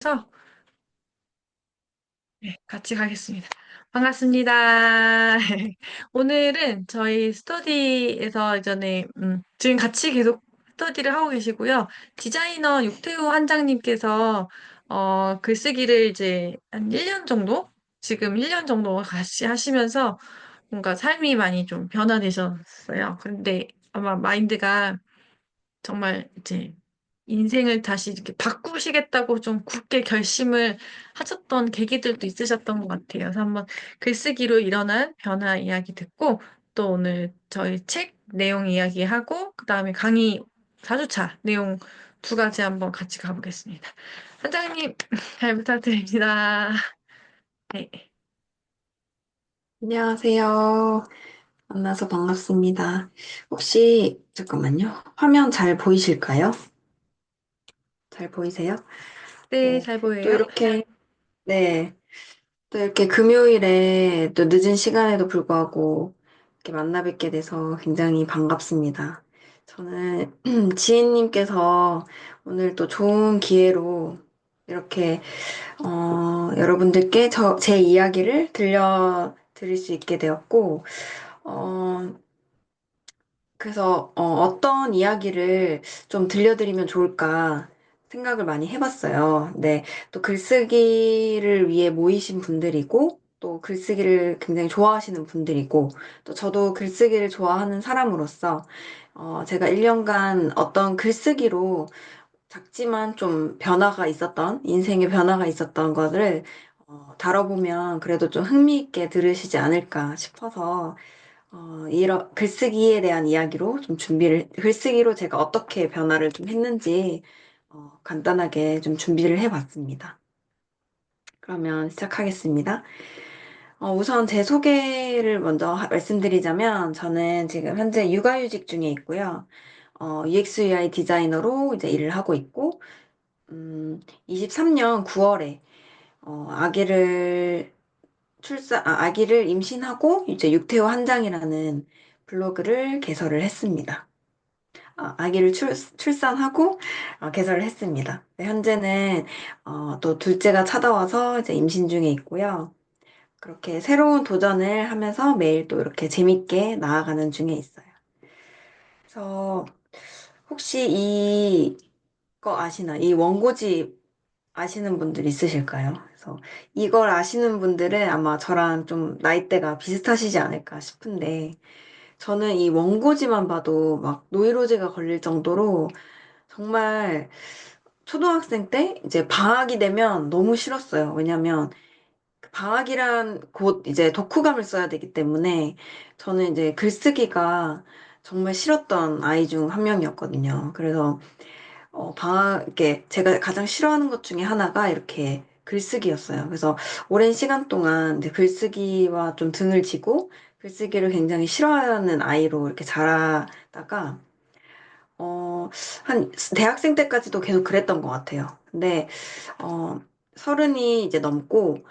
해서 네, 같이 가겠습니다. 반갑습니다. 오늘은 저희 스터디에서 예전에 지금 같이 계속 스터디를 하고 계시고요. 디자이너 육태우 한장님께서 글쓰기를 이제 한 1년 정도? 지금 1년 정도 같이 하시면서 뭔가 삶이 많이 좀 변화되셨어요. 근데 아마 마인드가 정말 이제 인생을 다시 이렇게 바꾸시겠다고 좀 굳게 결심을 하셨던 계기들도 있으셨던 것 같아요. 그래서 한번 글쓰기로 일어난 변화 이야기 듣고 또 오늘 저희 책 내용 이야기하고 그다음에 강의 4주차 내용 두 가지 한번 같이 가보겠습니다. 원장님 잘 부탁드립니다. 네. 안녕하세요. 만나서 반갑습니다. 혹시, 잠깐만요. 화면 잘 보이실까요? 잘 보이세요? 네, 네. 잘 또 보여요? 이렇게, 네. 또 이렇게 금요일에 또 늦은 시간에도 불구하고 이렇게 만나 뵙게 돼서 굉장히 반갑습니다. 저는 지혜님께서 오늘 또 좋은 기회로 이렇게, 여러분들께 제 이야기를 들려드릴 수 있게 되었고, 어, 그래서 어떤 이야기를 좀 들려드리면 좋을까 생각을 많이 해봤어요. 네, 또 글쓰기를 위해 모이신 분들이고, 또 글쓰기를 굉장히 좋아하시는 분들이고, 또 저도 글쓰기를 좋아하는 사람으로서, 제가 1년간 어떤 글쓰기로 작지만 좀 변화가 있었던, 인생의 변화가 있었던 것을 다뤄보면 그래도 좀 흥미있게 들으시지 않을까 싶어서 이런 글쓰기에 대한 이야기로 좀 글쓰기로 제가 어떻게 변화를 좀 했는지, 간단하게 좀 준비를 해봤습니다. 그러면 시작하겠습니다. 우선 제 소개를 먼저 말씀드리자면, 저는 지금 현재 육아휴직 중에 있고요. UX UI 디자이너로 이제 일을 하고 있고, 23년 9월에, 아기를 임신하고 이제 육퇴후 한장이라는 블로그를 개설을 했습니다. 아기를 출산하고 개설을 했습니다. 네, 현재는 또 둘째가 찾아와서 이제 임신 중에 있고요. 그렇게 새로운 도전을 하면서 매일 또 이렇게 재밌게 나아가는 중에 있어요. 그래서 혹시 이거 아시나? 이 원고지 아시는 분들 있으실까요? 그래서 이걸 아시는 분들은 아마 저랑 좀 나이대가 비슷하시지 않을까 싶은데, 저는 이 원고지만 봐도 막 노이로제가 걸릴 정도로 정말 초등학생 때 이제 방학이 되면 너무 싫었어요. 왜냐면 그 방학이란 곧 이제 독후감을 써야 되기 때문에 저는 이제 글쓰기가 정말 싫었던 아이 중 한 명이었거든요. 그래서 이렇게 제가 가장 싫어하는 것 중에 하나가 이렇게 글쓰기였어요. 그래서 오랜 시간 동안 이제 글쓰기와 좀 등을 지고 글쓰기를 굉장히 싫어하는 아이로 이렇게 자라다가, 한 대학생 때까지도 계속 그랬던 것 같아요. 근데, 어, 서른이 이제 넘고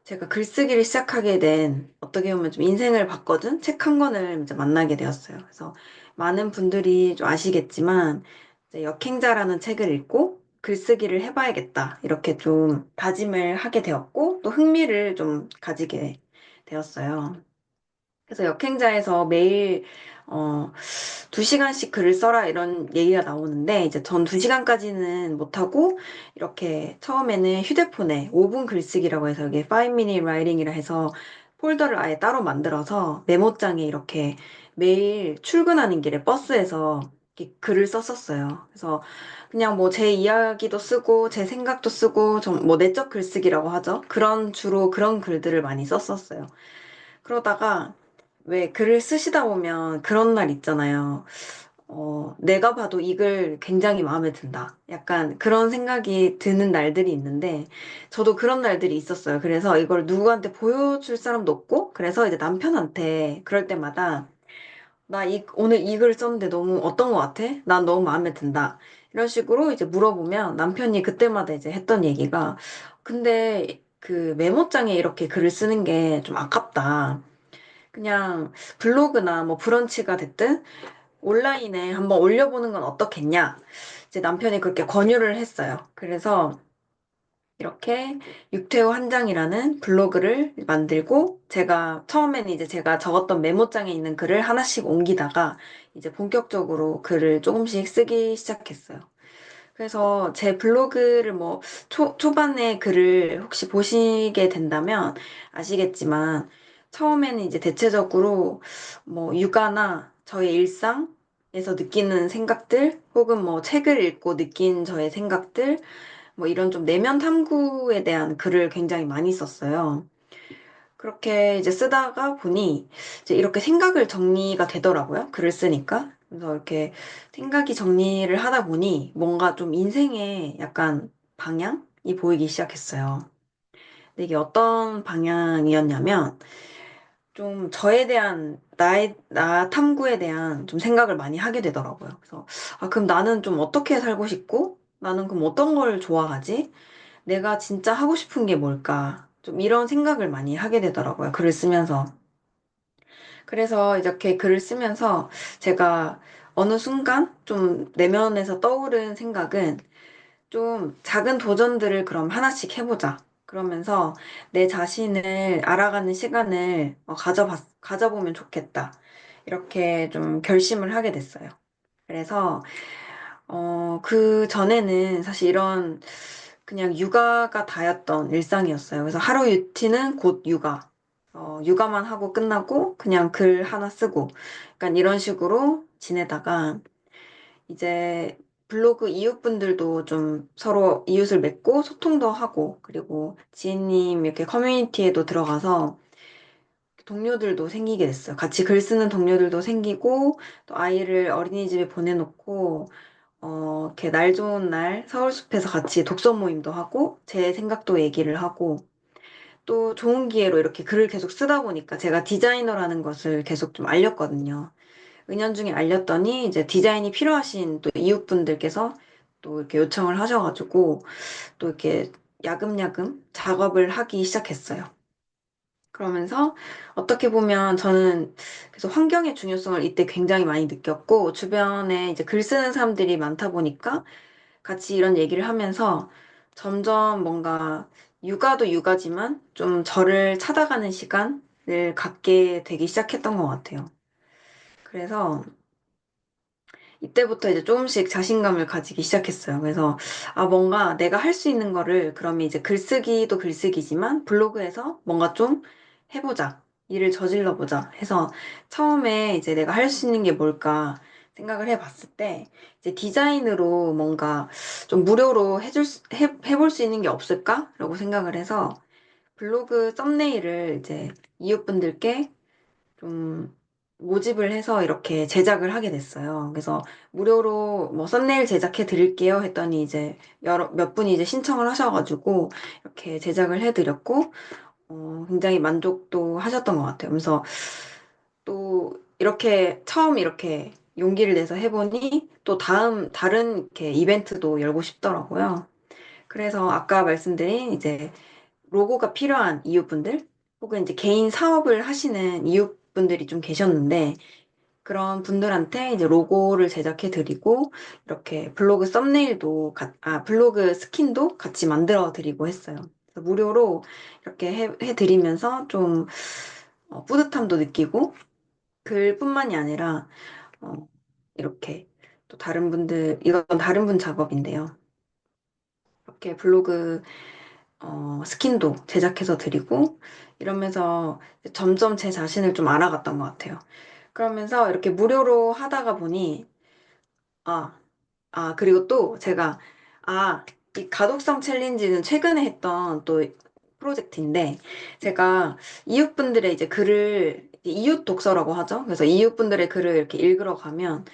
제가 글쓰기를 시작하게 된 어떻게 보면 좀 인생을 바꿔준 책 한 권을 이제 만나게 되었어요. 그래서 많은 분들이 좀 아시겠지만 이제 역행자라는 책을 읽고 글쓰기를 해봐야겠다 이렇게 좀 다짐을 하게 되었고 또 흥미를 좀 가지게 되었어요. 그래서 역행자에서 매일 어, 2시간씩 글을 써라 이런 얘기가 나오는데 이제 전 2시간까지는 못하고 이렇게 처음에는 휴대폰에 5분 글쓰기라고 해서 이게 5-minute writing이라 해서 폴더를 아예 따로 만들어서 메모장에 이렇게 매일 출근하는 길에 버스에서 이렇게 글을 썼었어요. 그래서 그냥 뭐 제 이야기도 쓰고 제 생각도 쓰고 좀 뭐 내적 글쓰기라고 하죠. 주로 그런 글들을 많이 썼었어요. 그러다가 왜 글을 쓰시다 보면 그런 날 있잖아요. 내가 봐도 이 글 굉장히 마음에 든다. 약간 그런 생각이 드는 날들이 있는데, 저도 그런 날들이 있었어요. 그래서 이걸 누구한테 보여줄 사람도 없고, 그래서 이제 남편한테 그럴 때마다, 오늘 이 글 썼는데 너무 어떤 것 같아? 난 너무 마음에 든다. 이런 식으로 이제 물어보면 남편이 그때마다 이제 했던 얘기가, 근데 그 메모장에 이렇게 글을 쓰는 게 좀 아깝다. 그냥 블로그나 뭐 브런치가 됐든 온라인에 한번 올려보는 건 어떻겠냐. 이제 남편이 그렇게 권유를 했어요. 그래서 이렇게 육태우 한 장이라는 블로그를 만들고 제가 처음에는 이제 제가 적었던 메모장에 있는 글을 하나씩 옮기다가 이제 본격적으로 글을 조금씩 쓰기 시작했어요. 그래서 제 블로그를 뭐 초반에 글을 혹시 보시게 된다면 아시겠지만 처음에는 이제 대체적으로 뭐 육아나 저의 일상에서 느끼는 생각들 혹은 뭐 책을 읽고 느낀 저의 생각들 뭐 이런 좀 내면 탐구에 대한 글을 굉장히 많이 썼어요. 그렇게 이제 쓰다가 보니 이제 이렇게 생각을 정리가 되더라고요. 글을 쓰니까. 그래서 이렇게 생각이 정리를 하다 보니 뭔가 좀 인생에 약간 방향이 보이기 시작했어요. 근데 이게 어떤 방향이었냐면 좀 저에 대한 나 탐구에 대한 좀 생각을 많이 하게 되더라고요. 그래서 아, 그럼 나는 좀 어떻게 살고 싶고 나는 그럼 어떤 걸 좋아하지? 내가 진짜 하고 싶은 게 뭘까? 좀 이런 생각을 많이 하게 되더라고요. 글을 쓰면서. 그래서 이렇게 글을 쓰면서 제가 어느 순간 좀 내면에서 떠오른 생각은 좀 작은 도전들을 그럼 하나씩 해보자. 그러면서 내 자신을 알아가는 시간을 가져보면 좋겠다. 이렇게 좀 결심을 하게 됐어요. 그래서 그 전에는 사실 이런 그냥 육아가 다였던 일상이었어요. 그래서 하루 유티는 곧 육아. 육아만 하고 끝나고 그냥 글 하나 쓰고. 약간 이런 식으로 지내다가 이제 블로그 이웃분들도 좀 서로 이웃을 맺고 소통도 하고 그리고 지인님 이렇게 커뮤니티에도 들어가서 동료들도 생기게 됐어요. 같이 글 쓰는 동료들도 생기고 또 아이를 어린이집에 보내놓고 이렇게 날 좋은 날 서울숲에서 같이 독서 모임도 하고, 제 생각도 얘기를 하고, 또 좋은 기회로 이렇게 글을 계속 쓰다 보니까 제가 디자이너라는 것을 계속 좀 알렸거든요. 은연중에 알렸더니 이제 디자인이 필요하신 또 이웃분들께서 또 이렇게 요청을 하셔가지고, 또 이렇게 야금야금 작업을 하기 시작했어요. 그러면서 어떻게 보면 저는 그래서 환경의 중요성을 이때 굉장히 많이 느꼈고, 주변에 이제 글 쓰는 사람들이 많다 보니까 같이 이런 얘기를 하면서 점점 뭔가 육아도 육아지만 좀 저를 찾아가는 시간을 갖게 되기 시작했던 것 같아요. 그래서 이때부터 이제 조금씩 자신감을 가지기 시작했어요. 그래서 아 뭔가 내가 할 수 있는 거를 그러면 이제 글쓰기도 글쓰기지만 블로그에서 뭔가 좀 해보자. 일을 저질러 보자 해서 처음에 이제 내가 할 수 있는 게 뭘까 생각을 해봤을 때 이제 디자인으로 뭔가 좀 무료로 해볼 수 있는 게 없을까라고 생각을 해서 블로그 썸네일을 이제 이웃분들께 좀 모집을 해서 이렇게 제작을 하게 됐어요. 그래서 무료로 뭐 썸네일 제작해 드릴게요 했더니 이제 몇 분이 이제 신청을 하셔가지고 이렇게 제작을 해드렸고, 굉장히 만족도 하셨던 것 같아요. 그래서 또 이렇게 처음 이렇게 용기를 내서 해보니 또 다른 이렇게 이벤트도 열고 싶더라고요. 그래서 아까 말씀드린 이제 로고가 필요한 이웃분들 혹은 이제 개인 사업을 하시는 이웃분들이 좀 계셨는데 그런 분들한테 이제 로고를 제작해 드리고 이렇게 블로그 블로그 스킨도 같이 만들어 드리고 했어요. 그래서 무료로 이렇게 해드리면서 좀 뿌듯함도 느끼고 글뿐만이 아니라 어, 이렇게 또 이건 다른 분 작업인데요. 이렇게 블로그 스킨도 제작해서 드리고 이러면서 점점 제 자신을 좀 알아갔던 것 같아요. 그러면서 이렇게 무료로 하다가 보니 아, 그리고 또 제가 이 가독성 챌린지는 최근에 했던 또 프로젝트인데 제가 이웃분들의 이제 글을 이웃 독서라고 하죠. 그래서 이웃분들의 글을 이렇게 읽으러 가면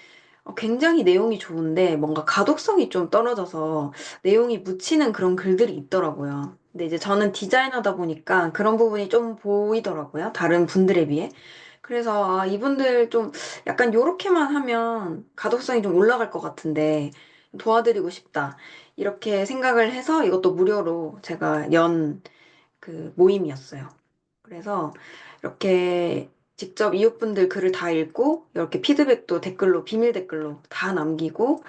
굉장히 내용이 좋은데 뭔가 가독성이 좀 떨어져서 내용이 묻히는 그런 글들이 있더라고요. 근데 이제 저는 디자이너다 보니까 그런 부분이 좀 보이더라고요. 다른 분들에 비해. 그래서 이분들 좀 약간 요렇게만 하면 가독성이 좀 올라갈 것 같은데 도와드리고 싶다. 이렇게 생각을 해서 이것도 무료로 제가 연 그 모임이었어요. 그래서 이렇게 직접 이웃분들 글을 다 읽고 이렇게 피드백도 댓글로 비밀 댓글로 다 남기고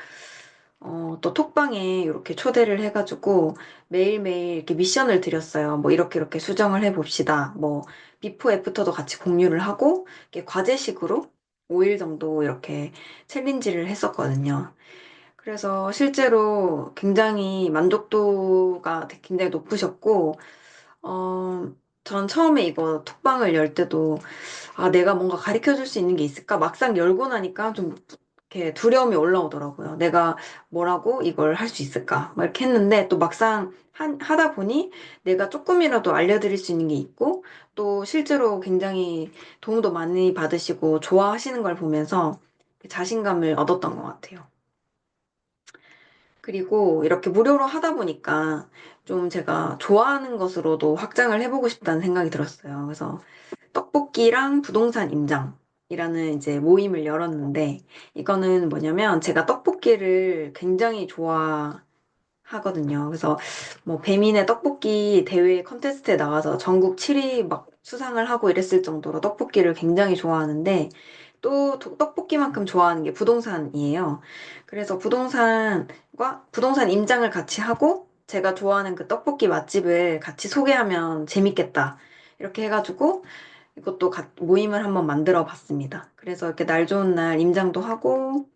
또 톡방에 이렇게 초대를 해가지고 매일매일 이렇게 미션을 드렸어요. 뭐 이렇게 이렇게 수정을 해봅시다. 뭐 비포 애프터도 같이 공유를 하고 이렇게 과제식으로 5일 정도 이렇게 챌린지를 했었거든요. 그래서 실제로 굉장히 만족도가 굉장히 높으셨고, 어, 전 처음에 이거 톡방을 열 때도 내가 뭔가 가르쳐 줄 수 있는 게 있을까? 막상 열고 나니까 좀 이렇게 두려움이 올라오더라고요. 내가 뭐라고 이걸 할 수 있을까? 막 이렇게 했는데 또 막상 하다 보니 내가 조금이라도 알려드릴 수 있는 게 있고 또 실제로 굉장히 도움도 많이 받으시고 좋아하시는 걸 보면서 자신감을 얻었던 것 같아요. 그리고 이렇게 무료로 하다 보니까 좀 제가 좋아하는 것으로도 확장을 해보고 싶다는 생각이 들었어요. 그래서 떡볶이랑 부동산 임장이라는 이제 모임을 열었는데, 이거는 뭐냐면 제가 떡볶이를 굉장히 좋아하거든요. 그래서 뭐 배민의 떡볶이 대회 컨테스트에 나가서 전국 7위 막 수상을 하고 이랬을 정도로 떡볶이를 굉장히 좋아하는데, 또 떡볶이만큼 좋아하는 게 부동산이에요. 그래서 부동산 임장을 같이 하고, 제가 좋아하는 그 떡볶이 맛집을 같이 소개하면 재밌겠다. 이렇게 해가지고, 이것도 모임을 한번 만들어 봤습니다. 그래서 이렇게 날 좋은 날 임장도 하고,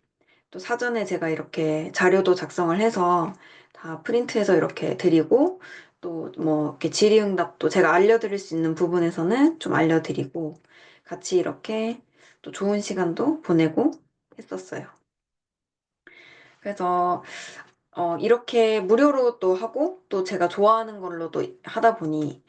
또 사전에 제가 이렇게 자료도 작성을 해서 다 프린트해서 이렇게 드리고, 또 뭐 이렇게 질의응답도 제가 알려드릴 수 있는 부분에서는 좀 알려드리고, 같이 이렇게 또 좋은 시간도 보내고 했었어요. 그래서 이렇게 무료로 또 하고, 또 제가 좋아하는 걸로도 하다 보니,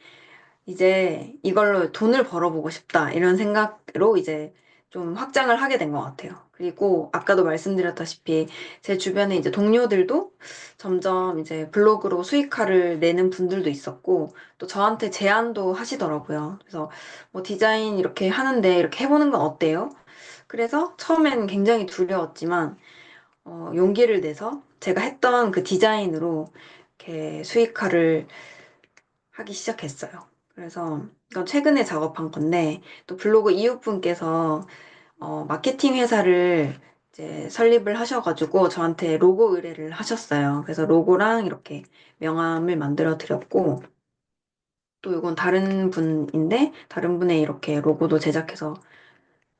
이제 이걸로 돈을 벌어보고 싶다. 이런 생각으로 이제 좀 확장을 하게 된 것 같아요. 그리고 아까도 말씀드렸다시피 제 주변에 이제 동료들도 점점 이제 블로그로 수익화를 내는 분들도 있었고 또 저한테 제안도 하시더라고요. 그래서 뭐 디자인 이렇게 하는데 이렇게 해보는 건 어때요? 그래서 처음엔 굉장히 두려웠지만 용기를 내서 제가 했던 그 디자인으로 이렇게 수익화를 하기 시작했어요. 그래서 이건 최근에 작업한 건데 또 블로그 이웃분께서 마케팅 회사를 이제 설립을 하셔가지고 저한테 로고 의뢰를 하셨어요. 그래서 로고랑 이렇게 명함을 만들어 드렸고 또 이건 다른 분인데 다른 분의 이렇게 로고도 제작해서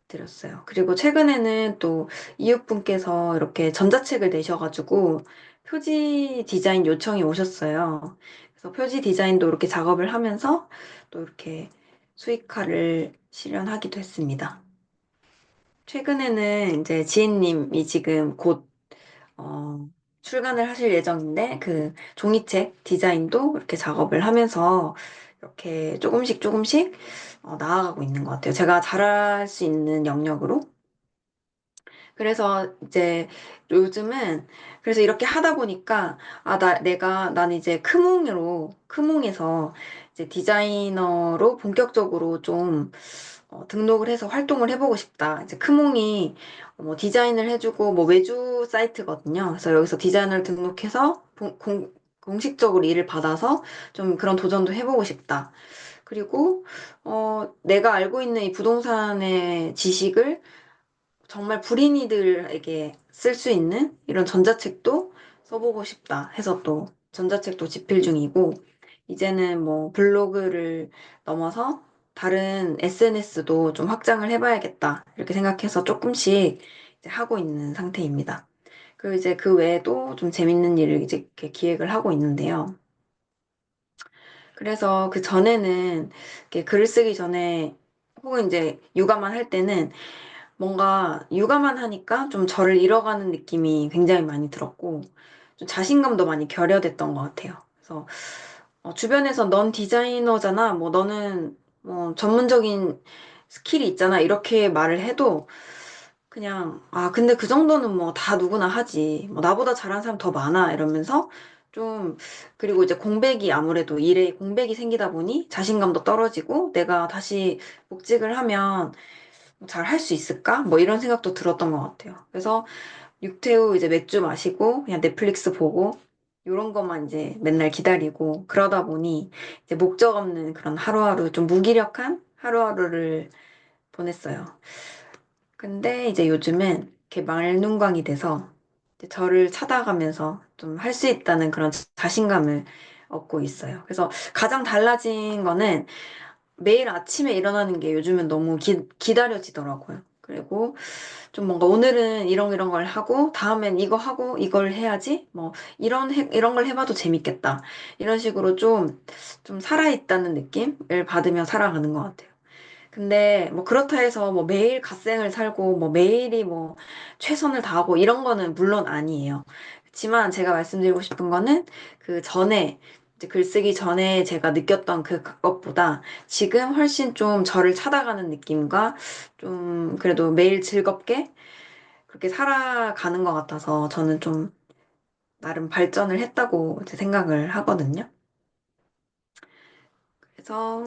드렸어요. 그리고 최근에는 또 이웃분께서 이렇게 전자책을 내셔가지고 표지 디자인 요청이 오셨어요. 그래서 표지 디자인도 이렇게 작업을 하면서 또 이렇게 수익화를 실현하기도 했습니다. 최근에는 이제 지인님이 지금 곧 출간을 하실 예정인데 그 종이책 디자인도 이렇게 작업을 하면서 이렇게 조금씩 조금씩 나아가고 있는 것 같아요. 제가 잘할 수 있는 영역으로. 그래서 이제 요즘은 그래서 이렇게 하다 보니까 난 이제 크몽에서 이제 디자이너로 본격적으로 좀 등록을 해서 활동을 해보고 싶다. 이제 크몽이 뭐 디자인을 해주고 뭐 외주 사이트거든요. 그래서 여기서 디자이너를 등록해서 공식적으로 일을 받아서 좀 그런 도전도 해보고 싶다. 그리고 내가 알고 있는 이 부동산의 지식을 정말 불인이들에게 쓸 수 있는 이런 전자책도 써보고 싶다 해서 또 전자책도 집필 중이고, 이제는 뭐 블로그를 넘어서 다른 SNS도 좀 확장을 해봐야겠다. 이렇게 생각해서 조금씩 이제 하고 있는 상태입니다. 그리고 이제 그 외에도 좀 재밌는 일을 이제 이렇게 기획을 하고 있는데요. 그래서 그 전에는 이렇게 글을 쓰기 전에 혹은 이제 육아만 할 때는 뭔가 육아만 하니까 좀 저를 잃어가는 느낌이 굉장히 많이 들었고, 좀 자신감도 많이 결여됐던 것 같아요. 그래서 주변에서 넌 디자이너잖아, 뭐 너는 뭐 전문적인 스킬이 있잖아, 이렇게 말을 해도 그냥, 근데 그 정도는 뭐 다 누구나 하지. 뭐 나보다 잘하는 사람 더 많아. 이러면서 좀, 그리고 이제 공백이 아무래도 일에 공백이 생기다 보니 자신감도 떨어지고 내가 다시 복직을 하면 잘 할 수 있을까? 뭐 이런 생각도 들었던 것 같아요. 그래서 육퇴후 이제 맥주 마시고 그냥 넷플릭스 보고 이런 것만 이제 맨날 기다리고 그러다 보니 이제 목적 없는 그런 하루하루 좀 무기력한 하루하루를 보냈어요. 근데 이제 요즘은 이렇게 말눈광이 돼서 이제 저를 찾아가면서 좀 할 수 있다는 그런 자신감을 얻고 있어요. 그래서 가장 달라진 거는 매일 아침에 일어나는 게 요즘은 너무 기다려지더라고요. 그리고 좀 뭔가 오늘은 이런 걸 하고 다음엔 이거 하고 이걸 해야지 뭐 이런 걸 해봐도 재밌겠다 이런 식으로 좀 살아있다는 느낌을 받으며 살아가는 것 같아요. 근데 뭐 그렇다 해서 뭐 매일 갓생을 살고 뭐 매일이 뭐 최선을 다하고 이런 거는 물론 아니에요. 그렇지만 제가 말씀드리고 싶은 거는 그 전에 이제 글쓰기 전에 제가 느꼈던 그것보다 지금 훨씬 좀 저를 찾아가는 느낌과 좀 그래도 매일 즐겁게 그렇게 살아가는 것 같아서 저는 좀 나름 발전을 했다고 이제 생각을 하거든요. 그래서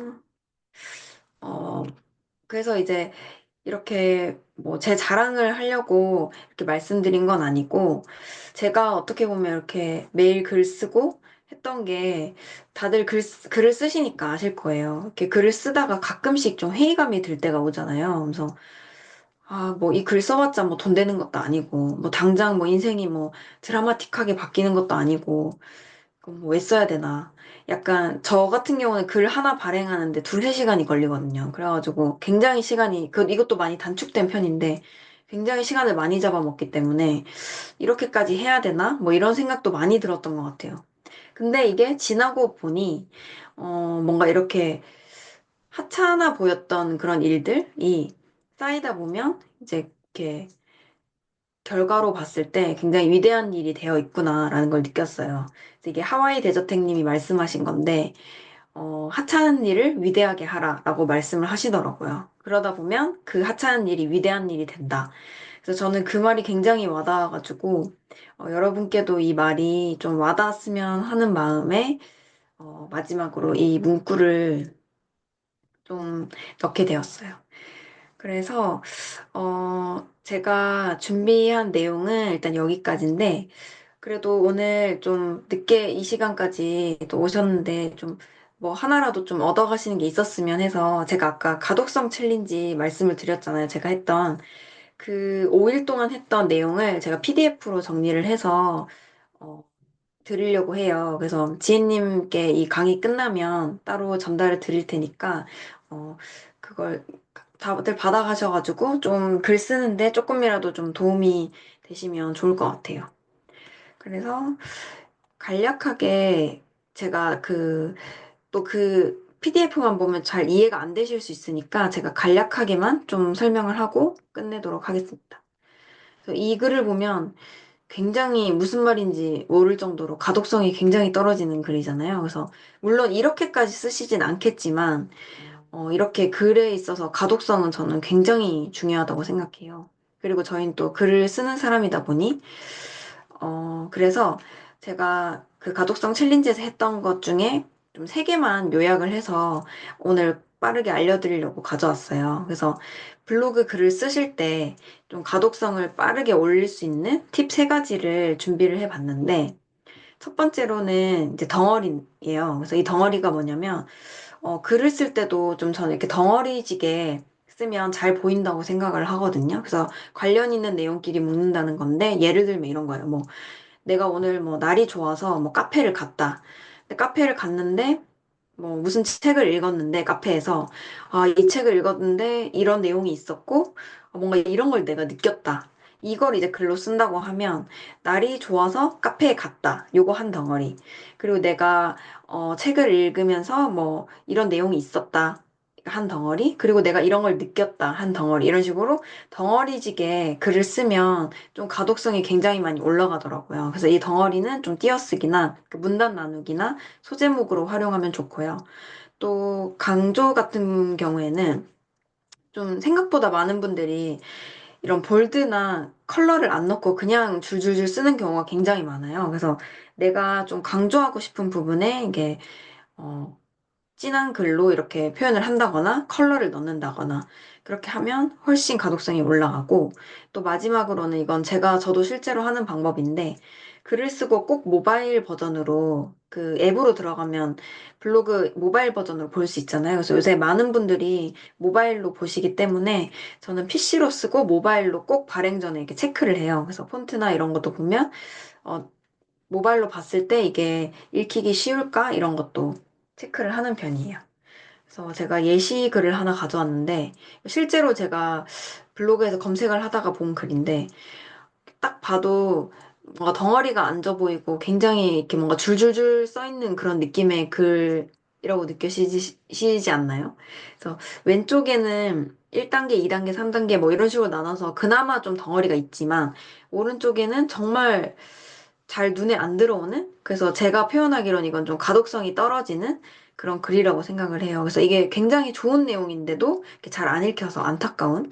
어 그래서 이제 이렇게 뭐 제 자랑을 하려고 이렇게 말씀드린 건 아니고 제가 어떻게 보면 이렇게 매일 글 쓰고 했던 게 다들 글을 쓰시니까 아실 거예요. 이렇게 글을 쓰다가 가끔씩 좀 회의감이 들 때가 오잖아요. 그래서 아, 뭐 이 글 써봤자 뭐 돈 되는 것도 아니고 뭐 당장 뭐 인생이 뭐 드라마틱하게 바뀌는 것도 아니고 그럼 뭐왜 써야 되나. 약간 저 같은 경우는 글 하나 발행하는데 두세 시간이 걸리거든요. 그래가지고 굉장히 이것도 많이 단축된 편인데 굉장히 시간을 많이 잡아먹기 때문에 이렇게까지 해야 되나? 뭐 이런 생각도 많이 들었던 것 같아요. 근데 이게 지나고 보니, 뭔가 이렇게 하찮아 보였던 그런 일들이 쌓이다 보면 이제 이렇게 결과로 봤을 때 굉장히 위대한 일이 되어 있구나라는 걸 느꼈어요. 그래서 이게 하와이 대저택님이 말씀하신 건데, 하찮은 일을 위대하게 하라라고 말씀을 하시더라고요. 그러다 보면 그 하찮은 일이 위대한 일이 된다. 그래서 저는 그 말이 굉장히 와닿아가지고, 여러분께도 이 말이 좀 와닿았으면 하는 마음에, 마지막으로 이 문구를 좀 넣게 되었어요. 그래서, 제가 준비한 내용은 일단 여기까지인데, 그래도 오늘 좀 늦게 이 시간까지 또 오셨는데 좀 뭐 하나라도 좀 얻어가시는 게 있었으면 해서 제가 아까 가독성 챌린지 말씀을 드렸잖아요. 제가 했던 그 5일 동안 했던 내용을 제가 PDF로 정리를 해서 어, 드리려고 해요. 그래서 지혜님께 이 강의 끝나면 따로 전달을 드릴 테니까 그걸 다들 받아가셔가지고 좀 글 쓰는데 조금이라도 좀 도움이 되시면 좋을 것 같아요. 그래서 간략하게 제가 또 PDF만 보면 잘 이해가 안 되실 수 있으니까 제가 간략하게만 좀 설명을 하고 끝내도록 하겠습니다. 그래서 이 글을 보면 굉장히 무슨 말인지 모를 정도로 가독성이 굉장히 떨어지는 글이잖아요. 그래서 물론 이렇게까지 쓰시진 않겠지만, 이렇게 글에 있어서 가독성은 저는 굉장히 중요하다고 생각해요. 그리고 저희는 또 글을 쓰는 사람이다 보니, 그래서 제가 그 가독성 챌린지에서 했던 것 중에 좀 세 개만 요약을 해서 오늘 빠르게 알려드리려고 가져왔어요. 그래서 블로그 글을 쓰실 때 좀 가독성을 빠르게 올릴 수 있는 팁 세 가지를 준비를 해봤는데 첫 번째로는 이제 덩어리예요. 그래서 이 덩어리가 뭐냐면 글을 쓸 때도 좀 저는 이렇게 덩어리지게 쓰면 잘 보인다고 생각을 하거든요. 그래서 관련 있는 내용끼리 묶는다는 건데 예를 들면 이런 거예요. 뭐 내가 오늘 뭐 날이 좋아서 뭐 카페를 갔다. 근데 카페를 갔는데 뭐 무슨 책을 읽었는데 카페에서 아, 이 책을 읽었는데 이런 내용이 있었고 뭔가 이런 걸 내가 느꼈다. 이걸 이제 글로 쓴다고 하면 날이 좋아서 카페에 갔다. 요거 한 덩어리. 그리고 내가 책을 읽으면서 뭐 이런 내용이 있었다. 한 덩어리. 그리고 내가 이런 걸 느꼈다. 한 덩어리. 이런 식으로 덩어리지게 글을 쓰면 좀 가독성이 굉장히 많이 올라가더라고요. 그래서 이 덩어리는 좀 띄어쓰기나 그 문단 나누기나 소제목으로 활용하면 좋고요. 또 강조 같은 경우에는 좀 생각보다 많은 분들이 이런 볼드나 컬러를 안 넣고 그냥 줄줄줄 쓰는 경우가 굉장히 많아요. 그래서 내가 좀 강조하고 싶은 부분에 이게 어, 진한 글로 이렇게 표현을 한다거나 컬러를 넣는다거나 그렇게 하면 훨씬 가독성이 올라가고 또 마지막으로는 이건 저도 실제로 하는 방법인데 글을 쓰고 꼭 모바일 버전으로 그 앱으로 들어가면 블로그 모바일 버전으로 볼 수 있잖아요. 그래서 요새 많은 분들이 모바일로 보시기 때문에 저는 PC로 쓰고 모바일로 꼭 발행 전에 이렇게 체크를 해요. 그래서 폰트나 이런 것도 보면 어, 모바일로 봤을 때 이게 읽히기 쉬울까? 이런 것도 체크를 하는 편이에요. 그래서 제가 예시글을 하나 가져왔는데 실제로 제가 블로그에서 검색을 하다가 본 글인데 딱 봐도 뭔가 덩어리가 안 져 보이고 굉장히 이렇게 뭔가 줄줄줄 써 있는 그런 느낌의 글이라고 느껴지지 않나요? 그래서 왼쪽에는 1단계, 2단계, 3단계 뭐 이런 식으로 나눠서 그나마 좀 덩어리가 있지만 오른쪽에는 정말 잘 눈에 안 들어오는? 그래서 제가 표현하기로는 이건 좀 가독성이 떨어지는 그런 글이라고 생각을 해요. 그래서 이게 굉장히 좋은 내용인데도 잘 안 읽혀서 안타까운.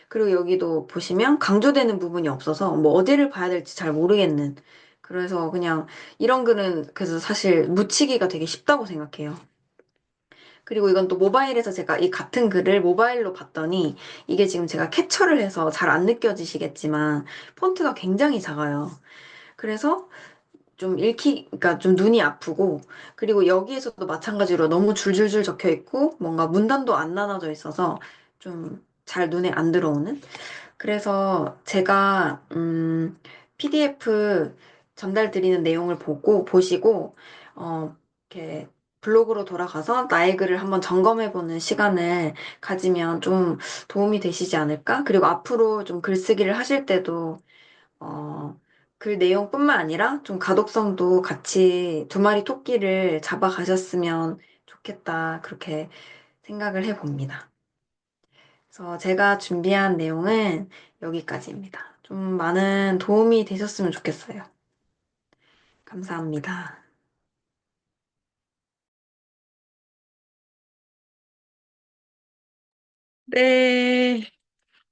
그리고 여기도 보시면 강조되는 부분이 없어서 뭐 어디를 봐야 될지 잘 모르겠는. 그래서 그냥 이런 글은 그래서 사실 묻히기가 되게 쉽다고 생각해요. 그리고 이건 또 모바일에서 제가 이 같은 글을 모바일로 봤더니 이게 지금 제가 캡처를 해서 잘 안 느껴지시겠지만 폰트가 굉장히 작아요. 그래서 좀 그러니까 좀 눈이 아프고, 그리고 여기에서도 마찬가지로 너무 줄줄줄 적혀 있고, 뭔가 문단도 안 나눠져 있어서 좀 잘 눈에 안 들어오는? 그래서 제가, PDF 전달 드리는 내용을 보시고, 이렇게 블로그로 돌아가서 나의 글을 한번 점검해보는 시간을 가지면 좀 도움이 되시지 않을까? 그리고 앞으로 좀 글쓰기를 하실 때도 어, 글 내용뿐만 아니라 좀 가독성도 같이 두 마리 토끼를 잡아가셨으면 좋겠다. 그렇게 생각을 해봅니다. 그래서 제가 준비한 내용은 여기까지입니다. 좀 많은 도움이 되셨으면 좋겠어요. 감사합니다. 네.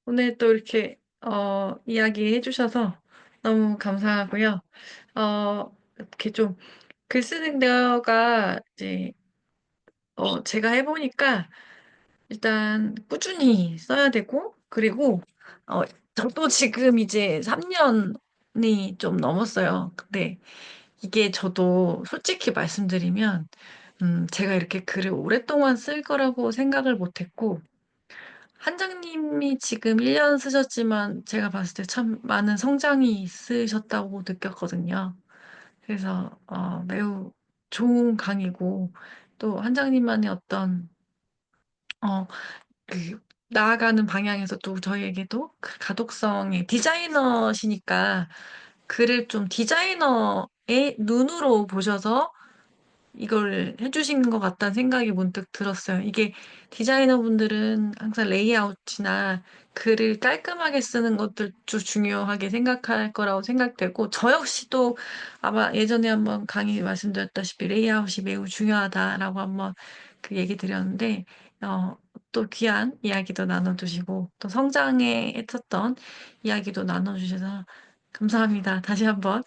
오늘 또 이렇게, 이야기해 주셔서 너무 감사하고요. 이렇게 좀 글 쓰는 거가 이제, 제가 해보니까 일단 꾸준히 써야 되고, 그리고, 어, 저도 지금 이제 3년이 좀 넘었어요. 근데 이게 저도 솔직히 말씀드리면, 제가 이렇게 글을 오랫동안 쓸 거라고 생각을 못 했고, 한장님이 지금 1년 쓰셨지만 제가 봤을 때 참 많은 성장이 있으셨다고 느꼈거든요. 그래서 매우 좋은 강의고 또 한장님만의 어떤 어, 그 나아가는 방향에서 또 저희에게도 그 가독성의 디자이너시니까 글을 좀 디자이너의 눈으로 보셔서 이걸 해주신 것 같다는 생각이 문득 들었어요. 이게 디자이너분들은 항상 레이아웃이나 글을 깔끔하게 쓰는 것들도 중요하게 생각할 거라고 생각되고, 저 역시도 아마 예전에 한번 강의 말씀드렸다시피 레이아웃이 매우 중요하다라고 한번 그 얘기 드렸는데, 어, 또 귀한 이야기도 나눠주시고, 또 성장에 애썼던 이야기도 나눠주셔서 감사합니다. 다시 한번.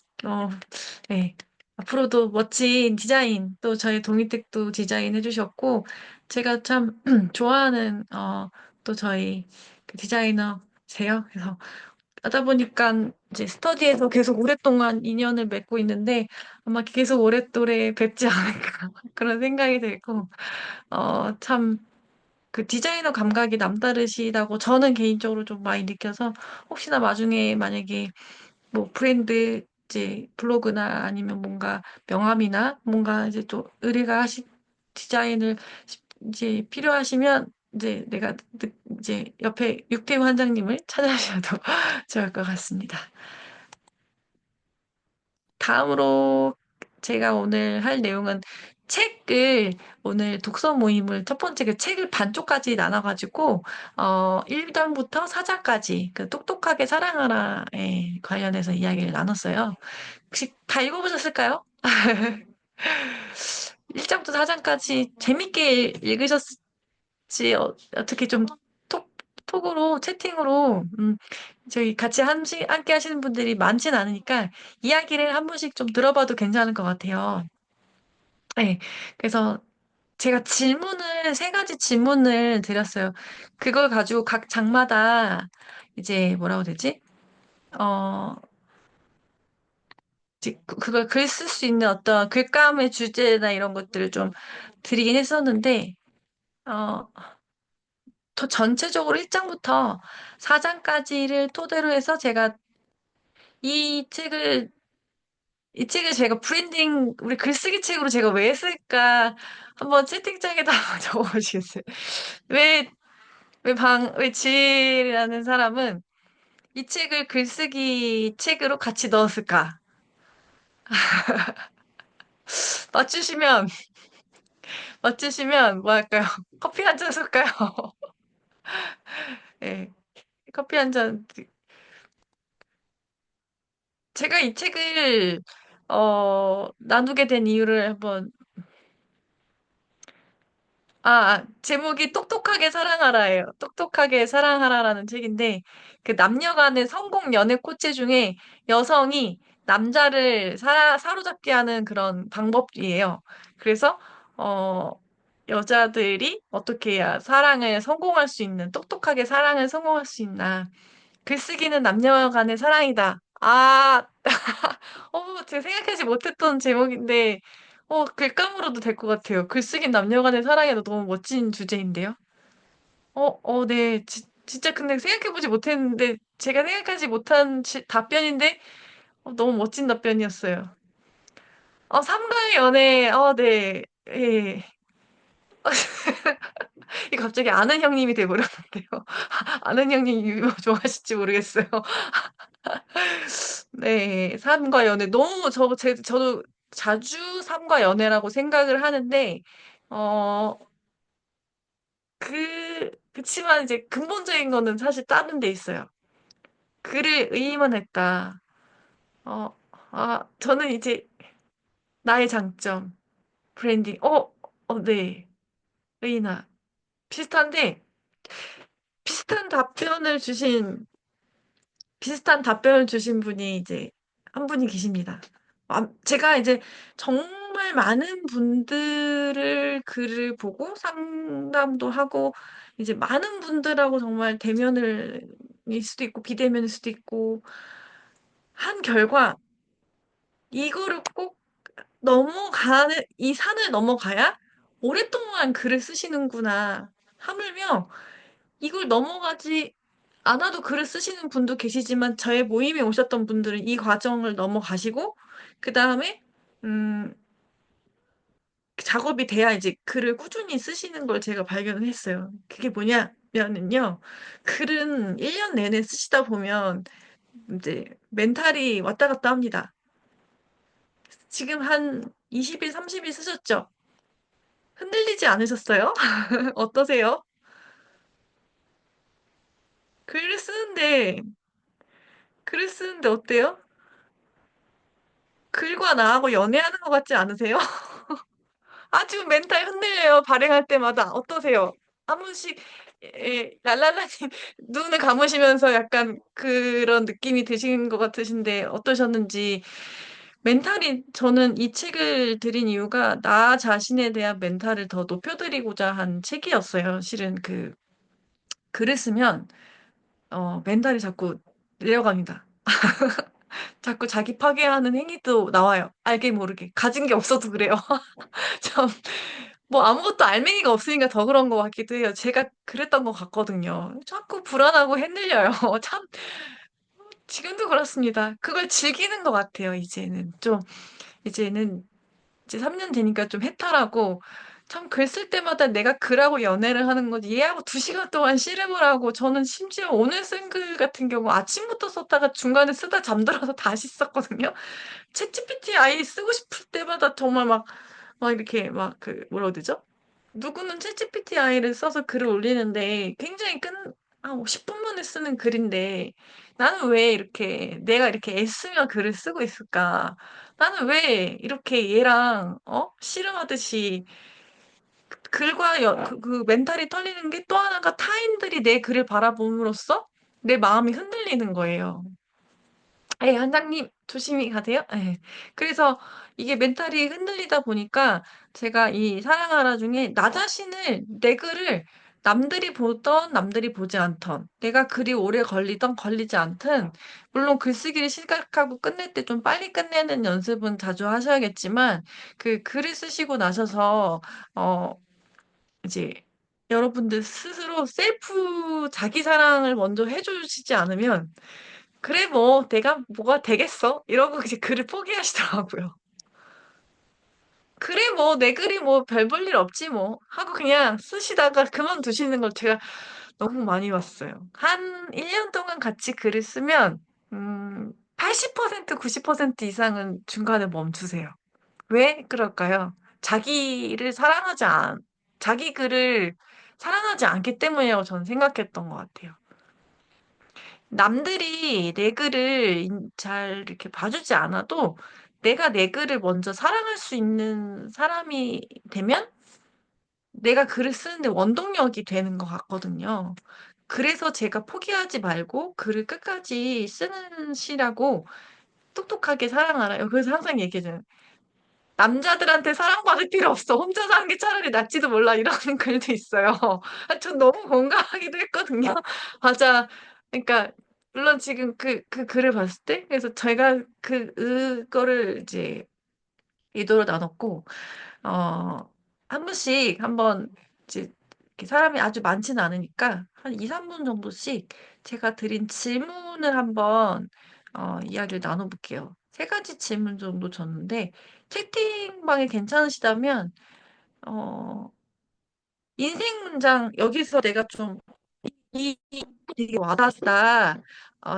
네. 앞으로도 멋진 디자인, 또 저희 동이택도 디자인 해주셨고, 제가 참 좋아하는, 또 저희 그 디자이너세요. 그래서 하다 보니까 이제 스터디에서 계속 오랫동안 인연을 맺고 있는데, 아마 계속 오랫동안 뵙지 않을까, 그런 생각이 들고, 참, 그 디자이너 감각이 남다르시다고 저는 개인적으로 좀 많이 느껴서, 혹시나 나중에 만약에 뭐 브랜드 이제 블로그나 아니면 뭔가 명함이나 뭔가 이제 또 의뢰가 디자인을 이제 필요하시면 이제 내가 이제 옆에 육태우 원장님을 찾아주셔도 좋을 것 같습니다. 다음으로 제가 오늘 할 내용은 책을 오늘 독서 모임을 첫 번째 그 책을 반쪽까지 나눠가지고 1장부터 4장까지 그 똑똑하게 사랑하라에 관련해서 이야기를 나눴어요. 혹시 다 읽어보셨을까요? 1장부터 4장까지 재밌게 읽으셨지, 어떻게 좀 톡으로, 채팅으로, 저희 같이 함께 하시는 분들이 많진 않으니까 이야기를 한 분씩 좀 들어봐도 괜찮을 것 같아요. 네. 그래서 제가 세 가지 질문을 드렸어요. 그걸 가지고 각 장마다 이제 뭐라고 해야 되지? 어, 그걸 글 쓸 수 있는 어떤 글감의 주제나 이런 것들을 좀 드리긴 했었는데, 어, 더 전체적으로 1장부터 4장까지를 토대로 해서 제가 이 책을, 이 책을 제가 브랜딩, 우리 글쓰기 책으로 제가 왜 했을까 한번 채팅창에다 한번 적어보시겠어요? 왜, 왜 지이라는 사람은 이 책을 글쓰기 책으로 같이 넣었을까? 맞추시면, 맞추시면 뭐 할까요? 커피 한 잔 쏠까요? 예, 커피 한 잔. 제가 이 책을, 나누게 된 이유를 한번, 제목이 똑똑하게 사랑하라예요. 똑똑하게 사랑하라라는 책인데, 그 남녀 간의 성공 연애 코치 중에 여성이 남자를 사로잡게 하는 그런 방법이에요. 그래서, 어, 여자들이 어떻게 해야 사랑을 성공할 수 있는, 똑똑하게 사랑을 성공할 수 있나. 글쓰기는 남녀 간의 사랑이다. 제가 생각하지 못했던 제목인데, 글감으로도 될 것 같아요. 글쓰기 남녀 간의 사랑에도 너무 멋진 주제인데요. 네. 진짜 근데 생각해보지 못했는데, 제가 생각하지 못한 답변인데, 너무 멋진 답변이었어요. 삼가의 연애, 네. 예. 이 갑자기 아는 형님이 돼버렸는데요. 아는 형님 유머 좋아하실지 모르겠어요. 네, 삶과 연애. 너무 저도 자주 삶과 연애라고 생각을 하는데, 어, 그치만 이제 근본적인 거는 사실 다른 데 있어요. 글을 의의만 했다. 어, 저는 이제 나의 장점, 브랜딩. 네. 의인아. 비슷한데, 비슷한 답변을 주신 비슷한 답변을 주신 분이 이제 한 분이 계십니다. 제가 이제 정말 많은 분들을 글을 보고 상담도 하고 이제 많은 분들하고 정말 대면을 일 수도 있고 비대면일 수도 있고 한 결과 이거를 꼭 이 산을 넘어가야 오랫동안 글을 쓰시는구나. 하물며 이걸 넘어가지 않아도 글을 쓰시는 분도 계시지만 저의 모임에 오셨던 분들은 이 과정을 넘어가시고 그 다음에 음, 작업이 돼야 이제 글을 꾸준히 쓰시는 걸 제가 발견을 했어요. 그게 뭐냐면은요. 글은 1년 내내 쓰시다 보면 이제 멘탈이 왔다 갔다 합니다. 지금 한 20일, 30일 쓰셨죠? 흔들리지 않으셨어요? 어떠세요? 글을 쓰는데, 글을 쓰는데 어때요? 글과 나하고 연애하는 것 같지 않으세요? 아주 멘탈 흔들려요. 발행할 때마다. 어떠세요? 한 번씩, 랄랄라님, 눈을 감으시면서 약간 그런 느낌이 드신 것 같으신데, 어떠셨는지. 저는 이 책을 드린 이유가 나 자신에 대한 멘탈을 더 높여드리고자 한 책이었어요. 실은 글을 쓰면, 멘탈이 자꾸 내려갑니다. 자꾸 자기 파괴하는 행위도 나와요. 알게 모르게. 가진 게 없어도 그래요. 참, 뭐 아무것도 알맹이가 없으니까 더 그런 것 같기도 해요. 제가 그랬던 것 같거든요. 자꾸 불안하고 흔들려요. 참, 지금도 그렇습니다. 그걸 즐기는 것 같아요, 이제는. 이제는 이제 3년 되니까 좀 해탈하고, 참 글 쓸 때마다 내가 글하고 연애를 하는 거지. 얘하고 2시간 동안 씨름을 하고, 저는 심지어 오늘 쓴 글 같은 경우 아침부터 썼다가 중간에 쓰다 잠들어서 다시 썼거든요. 챗GPT 아이 쓰고 싶을 때마다 정말 막 이렇게 뭐라고 해야 되죠? 누구는 챗GPT 아이를 써서 글을 올리는데 굉장히 10분 만에 쓰는 글인데 나는 왜 내가 이렇게 애쓰며 글을 쓰고 있을까? 나는 왜 이렇게 얘랑, 씨름하듯이 그 멘탈이 털리는 게 또 하나가 타인들이 내 글을 바라봄으로써 내 마음이 흔들리는 거예요. 원장님, 조심히 가세요. 예. 그래서 이게 멘탈이 흔들리다 보니까 제가 이 사랑하라 중에 내 글을 남들이 보던 남들이 보지 않던 내가 글이 오래 걸리던 걸리지 않든 물론 글쓰기를 시작하고 끝낼 때 좀 빨리 끝내는 연습은 자주 하셔야겠지만 그 글을 쓰시고 나셔서 어 이제 여러분들 스스로 셀프 자기 사랑을 먼저 해주시지 않으면 그래 뭐 내가 뭐가 되겠어 이러고 이제 글을 포기하시더라고요. 그래 뭐 내 글이 뭐 별 볼 일 없지 뭐 하고 그냥 쓰시다가 그만두시는 걸 제가 너무 많이 봤어요. 한 1년 동안 같이 글을 쓰면 80% 90% 이상은 중간에 멈추세요. 왜 그럴까요? 자기를 사랑하지 않 자기 글을 사랑하지 않기 때문이라고 저는 생각했던 것 같아요. 남들이 내 글을 잘 이렇게 봐주지 않아도 내가 내 글을 먼저 사랑할 수 있는 사람이 되면 내가 글을 쓰는데 원동력이 되는 것 같거든요. 그래서 제가 포기하지 말고 글을 끝까지 쓰는 시라고 똑똑하게 사랑하라. 그래서 항상 얘기해줘요. 남자들한테 사랑받을 필요 없어. 혼자 사는 게 차라리 낫지도 몰라. 이러는 글도 있어요. 전 너무 공감하기도 했거든요. 맞아. 그러니까, 물론 지금 그 글을 봤을 때, 그래서 제가 그거를 이제 의도로 나눴고, 어, 한 분씩 한번 이제 이렇게 사람이 아주 많지는 않으니까 한 2, 3분 정도씩 제가 드린 질문을 한번 이야기를 나눠볼게요. 세 가지 질문 정도 줬는데 채팅방에 괜찮으시다면 어, 인생 문장 여기서 내가 좀 이 되게 와닿았다.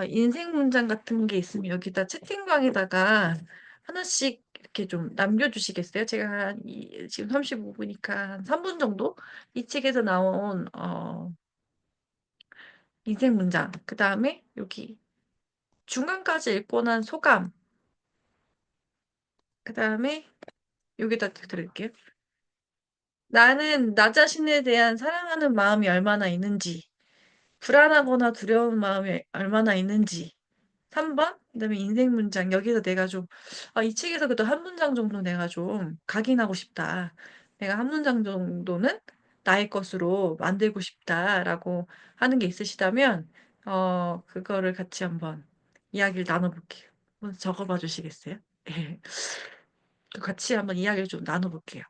인생 문장 같은 게 있으면 여기다 채팅방에다가 하나씩 이렇게 좀 남겨주시겠어요? 제가 지금 35분이니까 한 3분 정도? 이 책에서 나온, 인생 문장. 그 다음에 여기 중간까지 읽고 난 소감. 그 다음에 여기다 드릴게요. 나는 나 자신에 대한 사랑하는 마음이 얼마나 있는지, 불안하거나 두려운 마음이 얼마나 있는지, 3번? 그다음에 인생 문장. 여기서 내가 좀, 이 책에서 그래도 한 문장 정도 내가 좀 각인하고 싶다. 내가 한 문장 정도는 나의 것으로 만들고 싶다라고 하는 게 있으시다면, 그거를 같이 한번 이야기를 나눠볼게요. 한번 적어봐 주시겠어요? 예. 같이 한번 이야기를 좀 나눠볼게요.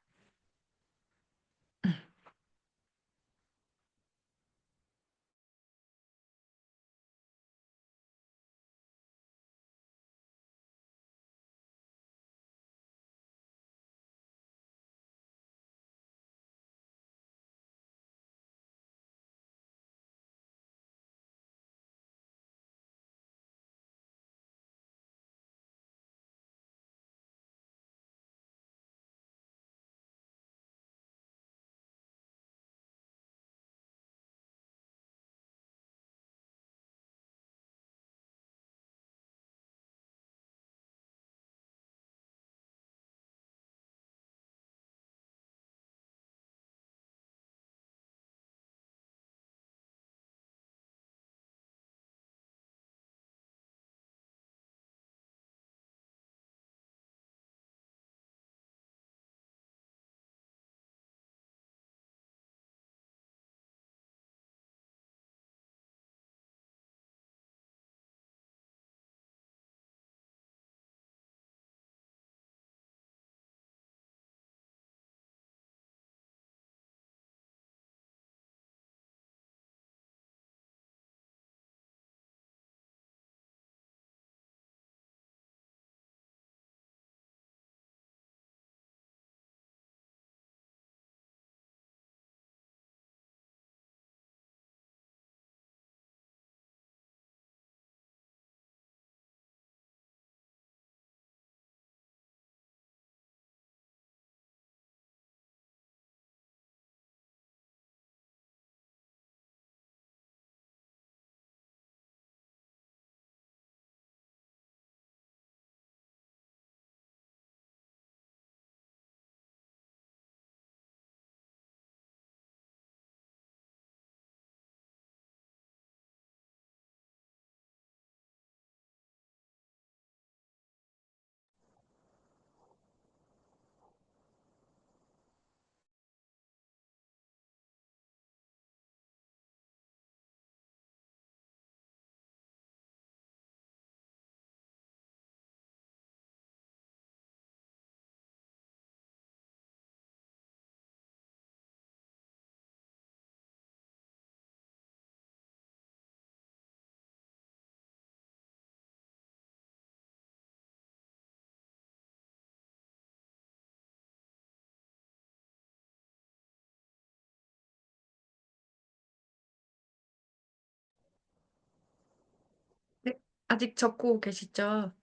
아직 적고 계시죠?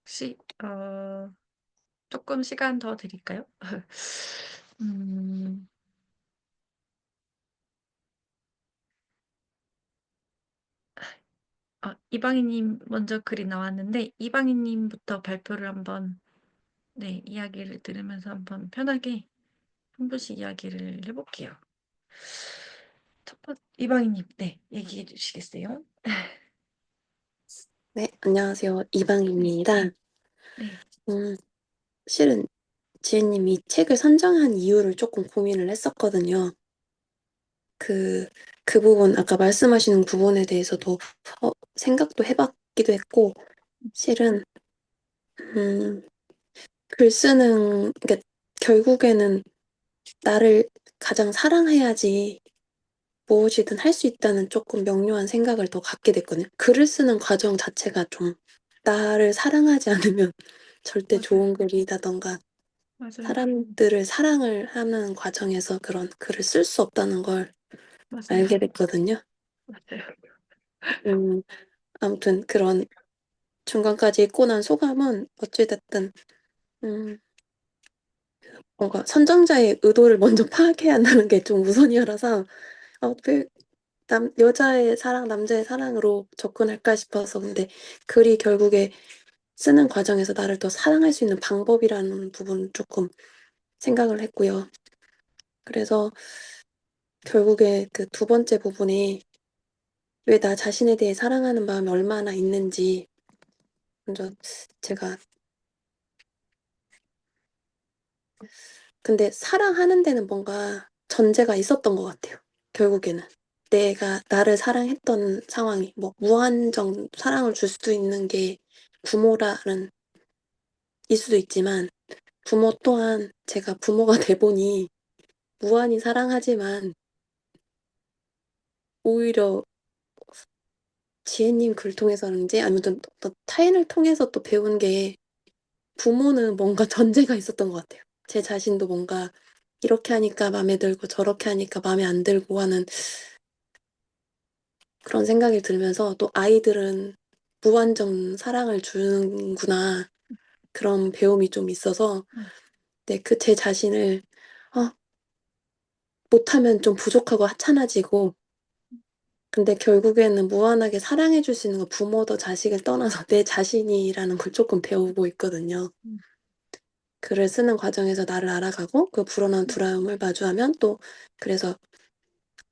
혹시, 조금 시간 더 드릴까요? 음, 이방희님 먼저 글이 나왔는데, 이방희님부터 발표를 한번, 네, 이야기를 들으면서 한번 편하게 한 분씩 이야기를 해볼게요. 이방희님, 네, 얘기해 주시겠어요? 네, 안녕하세요. 네, 이방입니다. 네, 음, 실은 지혜님이 책을 선정한 이유를 조금 고민을 했었거든요. 그, 그 부분, 아까 말씀하시는 부분에 대해서도 생각도 해봤기도 했고, 실은, 음, 글 쓰는, 그러니까 결국에는 나를 가장 사랑해야지 무엇이든 할 수 있다는 조금 명료한 생각을 더 갖게 됐거든요. 글을 쓰는 과정 자체가 좀 나를 사랑하지 않으면 절대 맞아요, 좋은 글이라던가 맞아요, 사람들을 사랑을 하는 과정에서 그런 글을 쓸 수 없다는 걸 맞아요, 알게 됐거든요. 맞아요. 음, 아무튼 그런 중간까지 읽고 난 소감은 어찌됐든, 음, 뭔가 선정자의 의도를 먼저 파악해야 한다는 게 좀 우선이라서, 왜 여자의 사랑, 남자의 사랑으로 접근할까 싶어서. 근데 글이 결국에 쓰는 과정에서 나를 더 사랑할 수 있는 방법이라는 부분 조금 생각을 했고요. 그래서 결국에 그 두 번째 부분에 왜 나 자신에 대해 사랑하는 마음이 얼마나 있는지 먼저 제가 근데 사랑하는 데는 뭔가 전제가 있었던 것 같아요. 결국에는 내가 나를 사랑했던 상황이 뭐 무한정 사랑을 줄 수도 있는 게 부모라는 일 수도 있지만 부모 또한 제가 부모가 돼 보니 무한히 사랑하지만 오히려 지혜님 글 통해서인지 아니면 또 타인을 통해서 또 배운 게 부모는 뭔가 전제가 있었던 것 같아요. 제 자신도 뭔가 이렇게 하니까 마음에 들고 저렇게 하니까 마음에 안 들고 하는 그런 생각이 들면서 또 아이들은 무한정 사랑을 주는구나. 그런 배움이 좀 있어서 음, 네, 그 제 자신을 어, 못하면 좀 부족하고 하찮아지고 근데 결국에는 무한하게 사랑해 줄 수 있는 건 부모도 자식을 떠나서 내 자신이라는 걸 조금 배우고 있거든요. 음, 글을 쓰는 과정에서 나를 알아가고 그 불어난 음, 두려움을 마주하면 또 그래서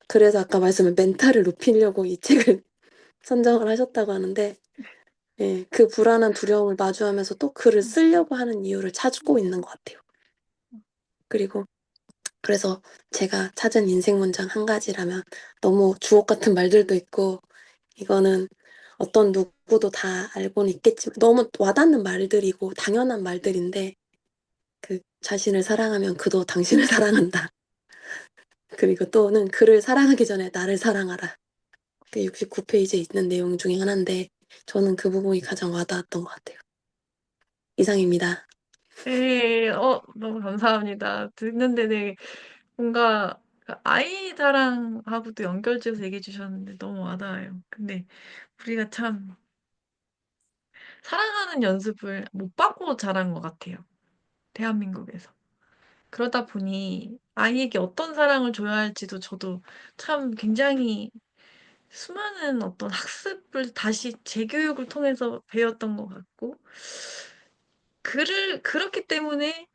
그래서 아까 말씀을 멘탈을 높이려고 이 책을 선정을 하셨다고 하는데 예, 그 불안한 두려움을 마주하면서 또 글을 음, 쓰려고 하는 이유를 찾고 있는 것 같아요. 음, 그리고 그래서 제가 찾은 인생 문장 한 가지라면 너무 주옥 같은 말들도 있고 이거는 어떤 누구도 다 알고는 있겠지만 너무 와닿는 말들이고 당연한 말들인데 그 자신을 사랑하면 그도 당신을 사랑한다. 그리고 또는 그를 사랑하기 전에 나를 사랑하라. 그 69페이지에 있는 내용 중에 하나인데 저는 그 부분이 가장 와닿았던 것 같아요. 이상입니다. 네, 너무 감사합니다. 듣는데 네, 뭔가 그 아이 사랑하고도 연결지어서 얘기해 주셨는데 너무 와닿아요. 근데 우리가 참 사랑하는 연습을 못 받고 자란 것 같아요. 대한민국에서. 그러다 보니 아이에게 어떤 사랑을 줘야 할지도 저도 참 굉장히 수많은 어떤 학습을 다시 재교육을 통해서 배웠던 것 같고, 그렇기 때문에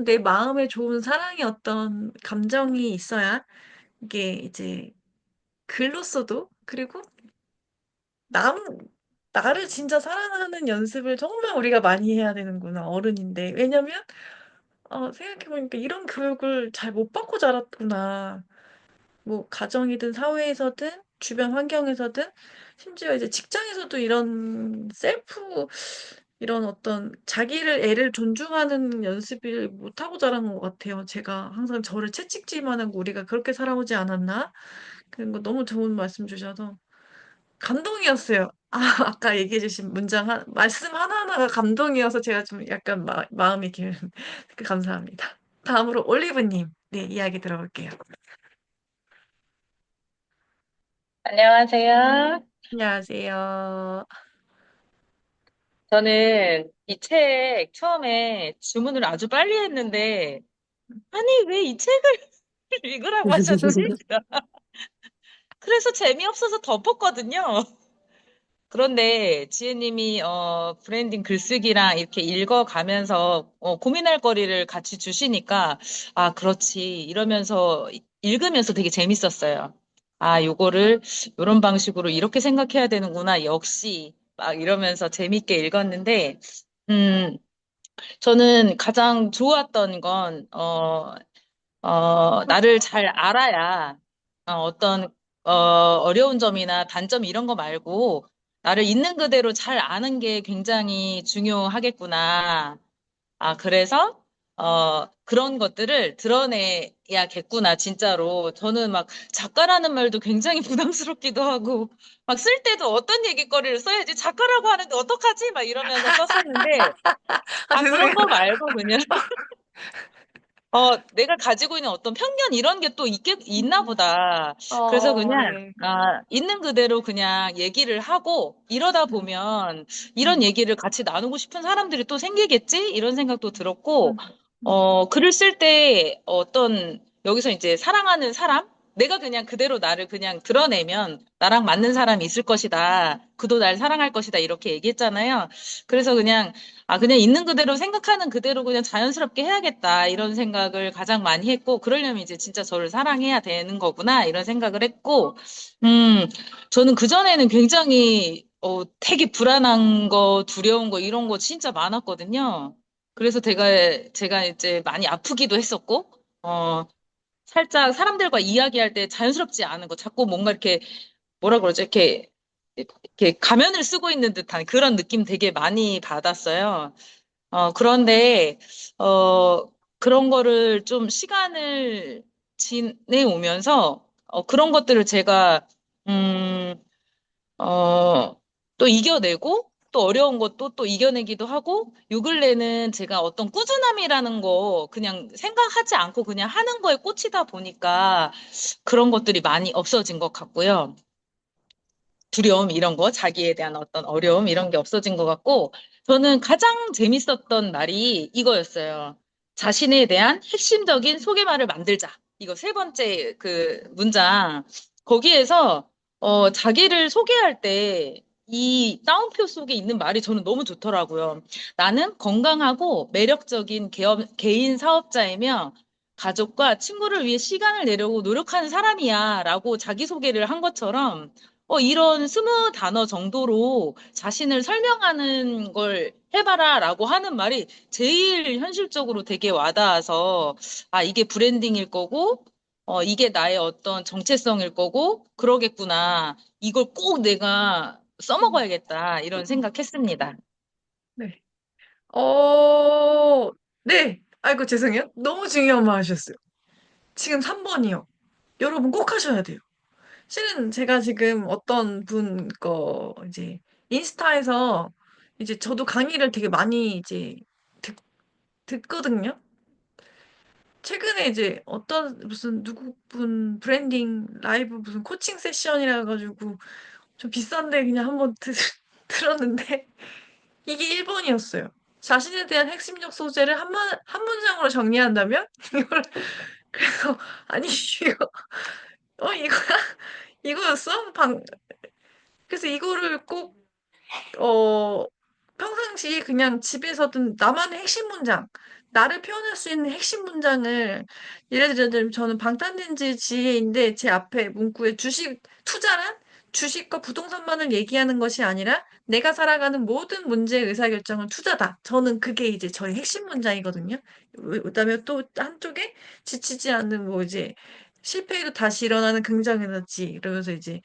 내 마음에 좋은 사랑의 어떤 감정이 있어야 이게 이제 글로써도, 그리고 남, 나를 진짜 사랑하는 연습을 정말 우리가 많이 해야 되는구나, 어른인데. 왜냐면, 생각해보니까 이런 교육을 잘 못 받고 자랐구나. 뭐 가정이든 사회에서든 주변 환경에서든 심지어 이제 직장에서도 이런 어떤 자기를 애를 존중하는 연습을 못하고 자란 것 같아요. 제가 항상 저를 채찍질만 하고 우리가 그렇게 살아오지 않았나? 그런 거 너무 좋은 말씀 주셔서 감동이었어요. 아까 얘기해주신 말씀 하나하나가 감동이어서 제가 좀 약간 마음이 감사합니다. 다음으로 올리브님, 네, 이야기 들어볼게요. 안녕하세요. 안녕하세요. 저는 이 책 처음에 주문을 아주 빨리 했는데, 아니, 왜 이 책을 읽으라고 하셨지? 그래서 재미없어서 덮었거든요. 그런데 지혜님이 브랜딩 글쓰기랑 이렇게 읽어가면서 고민할 거리를 같이 주시니까 아, 그렇지. 이러면서 읽으면서 되게 재밌었어요. 아, 요거를 요런 방식으로 이렇게 생각해야 되는구나. 역시 막 이러면서 재밌게 읽었는데 음, 저는 가장 좋았던 건 나를 잘 알아야 어떤 어려운 점이나 단점 이런 거 말고 나를 있는 그대로 잘 아는 게 굉장히 중요하겠구나. 아, 그래서 그런 것들을 드러내야겠구나, 진짜로. 저는 막 작가라는 말도 굉장히 부담스럽기도 하고 막 쓸 때도 어떤 얘기거리를 써야지 작가라고 하는데 어떡하지? 막 이러면서 썼었는데 아, 아, 죄송해요. 그런 거 말고 그냥 내가 가지고 있는 어떤 편견 이런 게 또 있나 보다. 그래서 그냥, 네. 있는 그대로 그냥 얘기를 하고 이러다 음, 보면 이런 음, 얘기를 같이 나누고 싶은 사람들이 또 생기겠지? 이런 생각도 들었고, 음, 음, 글을 쓸 때 어떤, 여기서 이제 사랑하는 사람? 내가 그냥 그대로 나를 그냥 드러내면 나랑 맞는 사람이 있을 것이다. 그도 날 사랑할 것이다. 이렇게 얘기했잖아요. 그래서 그냥 그냥 있는 그대로 생각하는 그대로 그냥 자연스럽게 해야겠다. 이런 생각을 가장 많이 했고, 그러려면 이제 진짜 저를 사랑해야 되는 거구나. 이런 생각을 했고, 음, 저는 그전에는 굉장히, 되게 불안한 거, 두려운 거, 이런 거 진짜 많았거든요. 그래서 제가 이제 많이 아프기도 했었고, 어, 살짝 사람들과 이야기할 때 자연스럽지 않은 거, 자꾸 뭔가 이렇게, 뭐라 그러죠? 이렇게 가면을 쓰고 있는 듯한 그런 느낌 되게 많이 받았어요. 그런데, 그런 거를 좀 시간을 지내오면서, 그런 것들을 제가, 음, 어, 또 이겨내고, 또 어려운 것도 또 이겨내기도 하고, 요 근래는 제가 어떤 꾸준함이라는 거 그냥 생각하지 않고 그냥 하는 거에 꽂히다 보니까 그런 것들이 많이 없어진 것 같고요. 두려움 이런 거, 자기에 대한 어떤 어려움 이런 게 없어진 것 같고, 저는 가장 재밌었던 말이 이거였어요. 자신에 대한 핵심적인 소개말을 만들자. 이거 세 번째 그 문장. 거기에서 자기를 소개할 때 이 따옴표 속에 있는 말이 저는 너무 좋더라고요. 나는 건강하고 매력적인 개인 사업자이며 가족과 친구를 위해 시간을 내려고 노력하는 사람이야 라고 자기소개를 한 것처럼 이런 20단어 정도로 자신을 설명하는 걸 해봐라라고 하는 말이 제일 현실적으로 되게 와닿아서, 이게 브랜딩일 거고, 이게 나의 어떤 정체성일 거고, 그러겠구나. 이걸 꼭 내가 써먹어야겠다. 이런 생각했습니다. 네. 어, 네. 아이고, 죄송해요. 너무 중요한 말 하셨어요. 지금 3번이요. 여러분 꼭 하셔야 돼요. 실은 제가 지금 어떤 분 이제 인스타에서 이제 저도 강의를 되게 많이 이제 듣, 듣거든요. 최근에 이제 어떤 무슨 누구 분 브랜딩 라이브 무슨 코칭 세션이라 가지고 좀 비싼데 그냥 한번 들었는데 이게 1번이었어요. 자신에 대한 핵심적 소재를 한 문장으로 정리한다면? 이걸, 그래서, 아니, 이거야? 이거였어? 그래서 이거를 꼭 어, 평상시에 그냥 집에서든 나만의 핵심 문장, 나를 표현할 수 있는 핵심 문장을, 예를 들면 저는 방탄렌즈 지혜인데 제 앞에 문구에 투자란 주식과 부동산만을 얘기하는 것이 아니라 내가 살아가는 모든 문제의 의사결정은 투자다. 저는 그게 이제 저의 핵심 문장이거든요. 그다음에 또 한쪽에 지치지 않는 뭐 이제 실패해도 다시 일어나는 긍정 에너지 이러면서 이제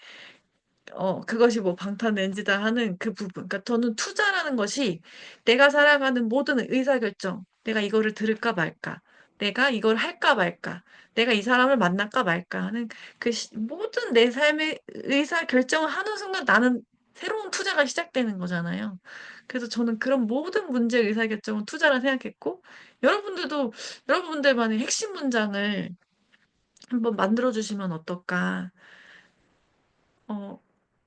그것이 뭐 방탄렌즈다 하는 그 부분. 그러니까 저는 투자라는 것이 내가 살아가는 모든 의사결정, 내가 이거를 들을까 말까, 내가 이걸 할까 말까, 내가 이 사람을 만날까 말까 하는 모든 내 삶의 의사결정을 하는 순간 나는 새로운 투자가 시작되는 거잖아요. 그래서 저는 그런 모든 문제의 의사결정은 투자라 생각했고, 여러분들도 여러분들만의 핵심 문장을 한번 만들어 주시면 어떨까. 어,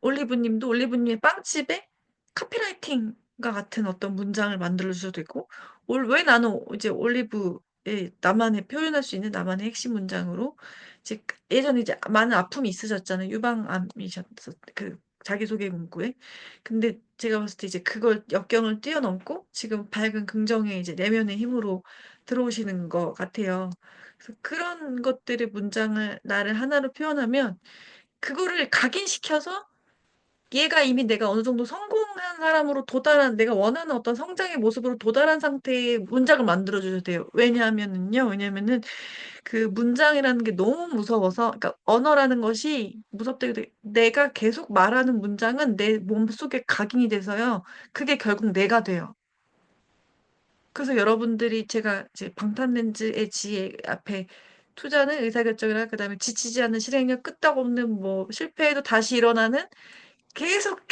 올리브님의 빵집에 카피라이팅과 같은 어떤 문장을 만들 수도 있고, 왜 나는 이제 올리브의 나만의 표현할 수 있는 나만의 핵심 문장으로, 이제 예전에 이제 많은 아픔이 있으셨잖아요. 그 자기소개 문구에. 근데 제가 봤을 때 이제 그걸 역경을 뛰어넘고 지금 밝은 긍정의 이제 내면의 힘으로 들어오시는 것 같아요. 그래서 그런 것들의 문장을 나를 하나로 표현하면 그거를 각인시켜서 얘가 이미 내가 어느 정도 성공한 사람으로 내가 원하는 어떤 성장의 모습으로 도달한 상태의 문장을 만들어 주셔야 돼요. 왜냐면은 그 문장이라는 게 너무 무서워서, 그러니까 언어라는 것이 무섭다고 내가 계속 말하는 문장은 내 몸속에 각인이 돼서요. 그게 결국 내가 돼요. 그래서 여러분들이 제가 이제 방탄렌즈의 지혜 앞에 투자는 의사결정이라 그다음에 지치지 않는 실행력 끄떡없는 뭐 실패해도 다시 일어나는 계속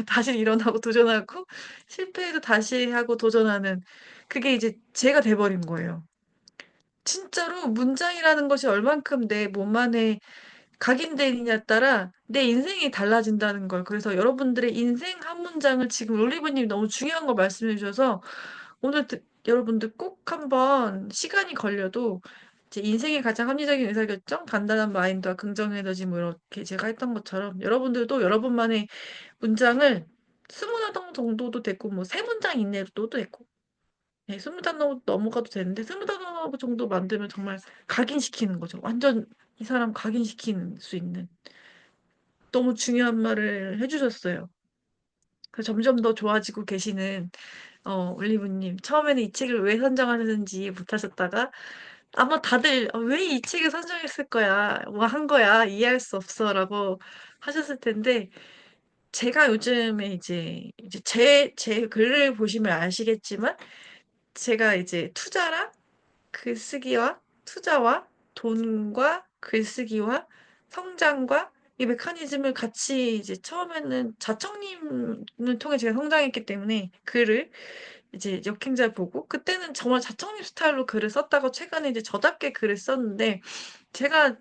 다시 일어나고 도전하고 실패해도 다시 하고 도전하는 그게 이제 제가 돼버린 거예요. 진짜로 문장이라는 것이 얼만큼 내 몸 안에 각인되느냐에 따라 내 인생이 달라진다는 걸. 그래서 여러분들의 인생 한 문장을 지금 올리브님이 너무 중요한 걸 말씀해 주셔서 여러분들 꼭 한번 시간이 걸려도 제 인생의 가장 합리적인 의사결정, 단단한 마인드와 긍정 에너지 뭐 이렇게 제가 했던 것처럼 여러분들도 여러분만의 문장을 20단 정도도 됐고 뭐 세 문장 이내로도 됐고 네, 20단 넘어가도 되는데 20단 정도 만들면 정말 각인시키는 거죠. 완전 이 사람 각인시키는 수 있는 너무 중요한 말을 해주셨어요. 그래서 점점 더 좋아지고 계시는 올리브님 처음에는 이 책을 왜 선정하셨는지 못하셨다가 아마 다들 왜 이 책을 선정했을 거야, 뭐 한 거야, 이해할 수 없어라고 하셨을 텐데 제가 요즘에 이제 제 글을 보시면 아시겠지만 제가 이제 투자와 돈과 글쓰기와 성장과 이 메커니즘을 같이 이제 처음에는 자청님을 통해 제가 성장했기 때문에 글을 이제 역행잘 보고 그때는 정말 자청님 스타일로 글을 썼다가 최근에 이제 저답게 글을 썼는데 제가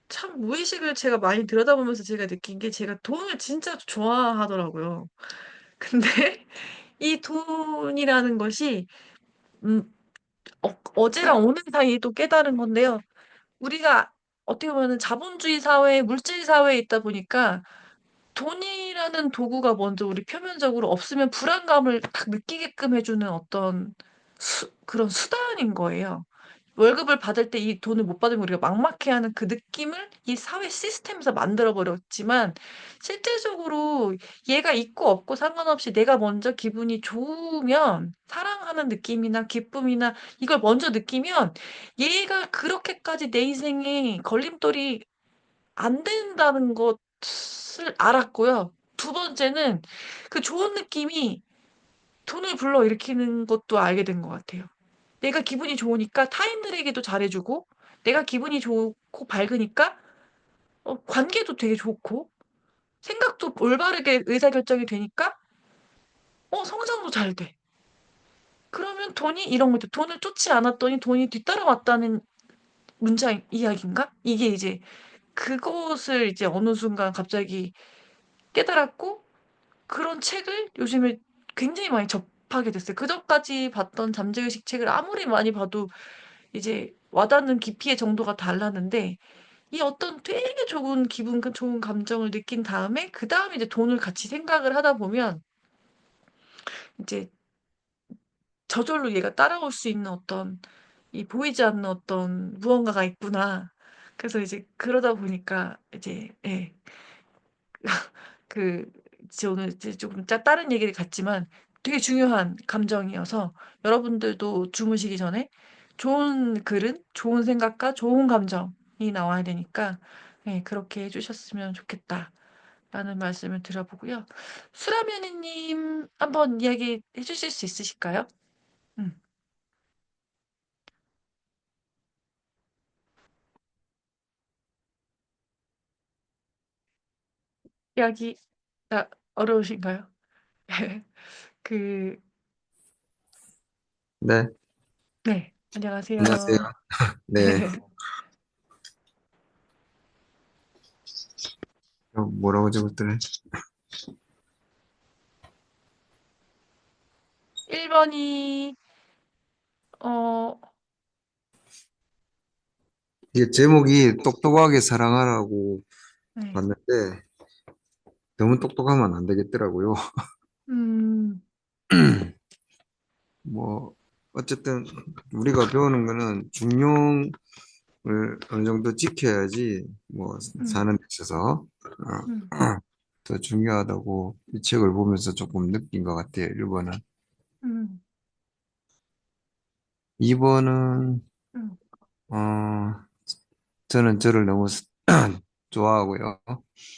참 무의식을 제가 많이 들여다보면서 제가 느낀 게 제가 돈을 진짜 좋아하더라고요. 근데 이 돈이라는 것이 음, 어제랑 오늘 사이에 또 깨달은 건데요. 우리가 어떻게 보면 자본주의 사회, 물질 사회에 있다 보니까 돈이라는 도구가 먼저 우리 표면적으로 없으면 불안감을 딱 느끼게끔 해주는 어떤 그런 수단인 거예요. 월급을 받을 때 이 돈을 못 받으면 우리가 막막해하는 그 느낌을 이 사회 시스템에서 만들어 버렸지만 실제적으로 얘가 있고 없고 상관없이 내가 먼저 기분이 좋으면 사랑하는 느낌이나 기쁨이나 이걸 먼저 느끼면 얘가 그렇게까지 내 인생에 걸림돌이 안 된다는 것을 알았고요. 두 번째는 그 좋은 느낌이 돈을 불러일으키는 것도 알게 된 것 같아요. 내가 기분이 좋으니까 타인들에게도 잘해주고, 내가 기분이 좋고 밝으니까, 관계도 되게 좋고, 생각도 올바르게 의사결정이 되니까, 성장도 잘 돼. 그러면 이런 것도 돈을 쫓지 않았더니 돈이 뒤따라왔다는 문장 이야기인가? 이게 이제 그것을 이제 어느 순간 갑자기 깨달았고, 그런 책을 요즘에 굉장히 많이 접하게 됐어요. 그전까지 봤던 잠재의식 책을 아무리 많이 봐도 이제 와닿는 깊이의 정도가 달랐는데 이 어떤 되게 좋은 감정을 느낀 다음에 그다음에 이제 돈을 같이 생각을 하다 보면 이제 저절로 얘가 따라올 수 있는 어떤 이 보이지 않는 어떤 무언가가 있구나. 그래서 이제 그러다 보니까 이제 예. 그 저는 이제 조금 다른 얘기를 같지만 되게 중요한 감정이어서 여러분들도 주무시기 전에 좋은 글은 좋은 생각과 좋은 감정이 나와야 되니까 예, 그렇게 해주셨으면 좋겠다라는 말씀을 드려보고요. 수라면이님 한번 이야기 해주실 수 있으실까요? 음, 이야기가 어려우신가요? 그, 네, 네, 안녕하세요. 안녕하세요. 네, 뭐라고 적었더래? 1번이, 어, 이게 제목이 똑똑하게 사랑하라고 네. 봤는데 너무 똑똑하면 안 되겠더라고요. 음, 뭐 어쨌든 우리가 배우는 거는 중용을 어느 정도 지켜야지 뭐 음, 사는 데 있어서 음, 더 중요하다고 이 책을 보면서 조금 느낀 것 같아요. 1번은. 음, 2번은 음, 저는 저를 너무 좋아하고요.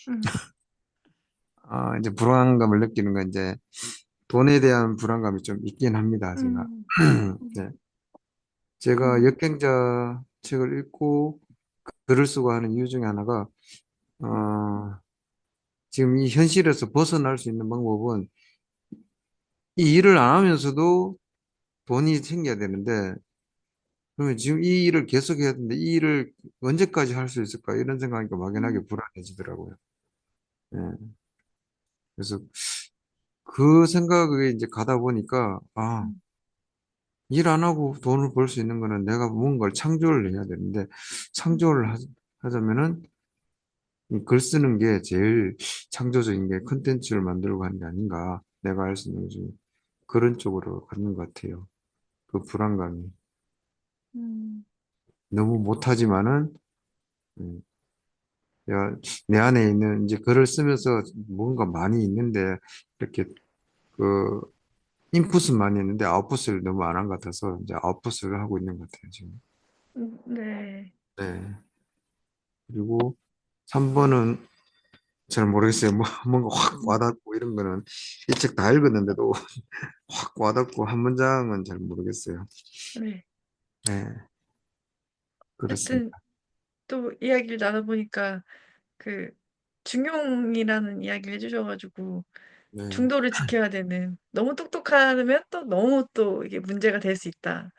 음, 이제 불안감을 느끼는 건 이제 돈에 대한 불안감이 좀 있긴 합니다. 제가. 음, 음, 네. 제가 음, 역행자 책을 읽고 글을 쓰고 하는 이유 중에 하나가 음, 어, 지금 이 현실에서 벗어날 수 있는 방법은 이 일을 안 하면서도 돈이 생겨야 되는데 그러면 지금 이 일을 계속 해야 되는데 이 일을 언제까지 할 수 있을까 이런 생각하니까 막연하게 음, 불안해지더라고요. 예. 그래서 그 생각에 이제 가다 보니까 음, 일 안 하고 돈을 벌 수 있는 거는 내가 뭔가를 창조를 해야 되는데 음, 창조를 하자면은 이 글 쓰는 게 제일 창조적인 게 컨텐츠를 만들고 하는 게 아닌가 내가 할 수 있는 것 중에 그런 쪽으로 가는 것 같아요. 그 불안감이 음, 너무 못하지만은 음, 내가 내 안에 있는 이제 글을 쓰면서 뭔가 많이 있는데 이렇게 그 인풋은 많이 있는데 아웃풋을 너무 안 한 것 같아서 이제 아웃풋을 하고 있는 것 같아요 지금. 네. 네. 그리고 3번은 잘 모르겠어요. 뭐 뭔가 확 음, 와닿고 이런 거는 이 책 다 읽었는데도 확 와닿고 한 문장은 잘 모르겠어요. 네. 네, 하여튼, 그렇습니다. 또 이야기를 나눠보니까, 그, 중용이라는 이야기를 해주셔가지고, 네, 중도를 지켜야 되는, 너무 똑똑하면 또 너무 또 이게 문제가 될 수 있다.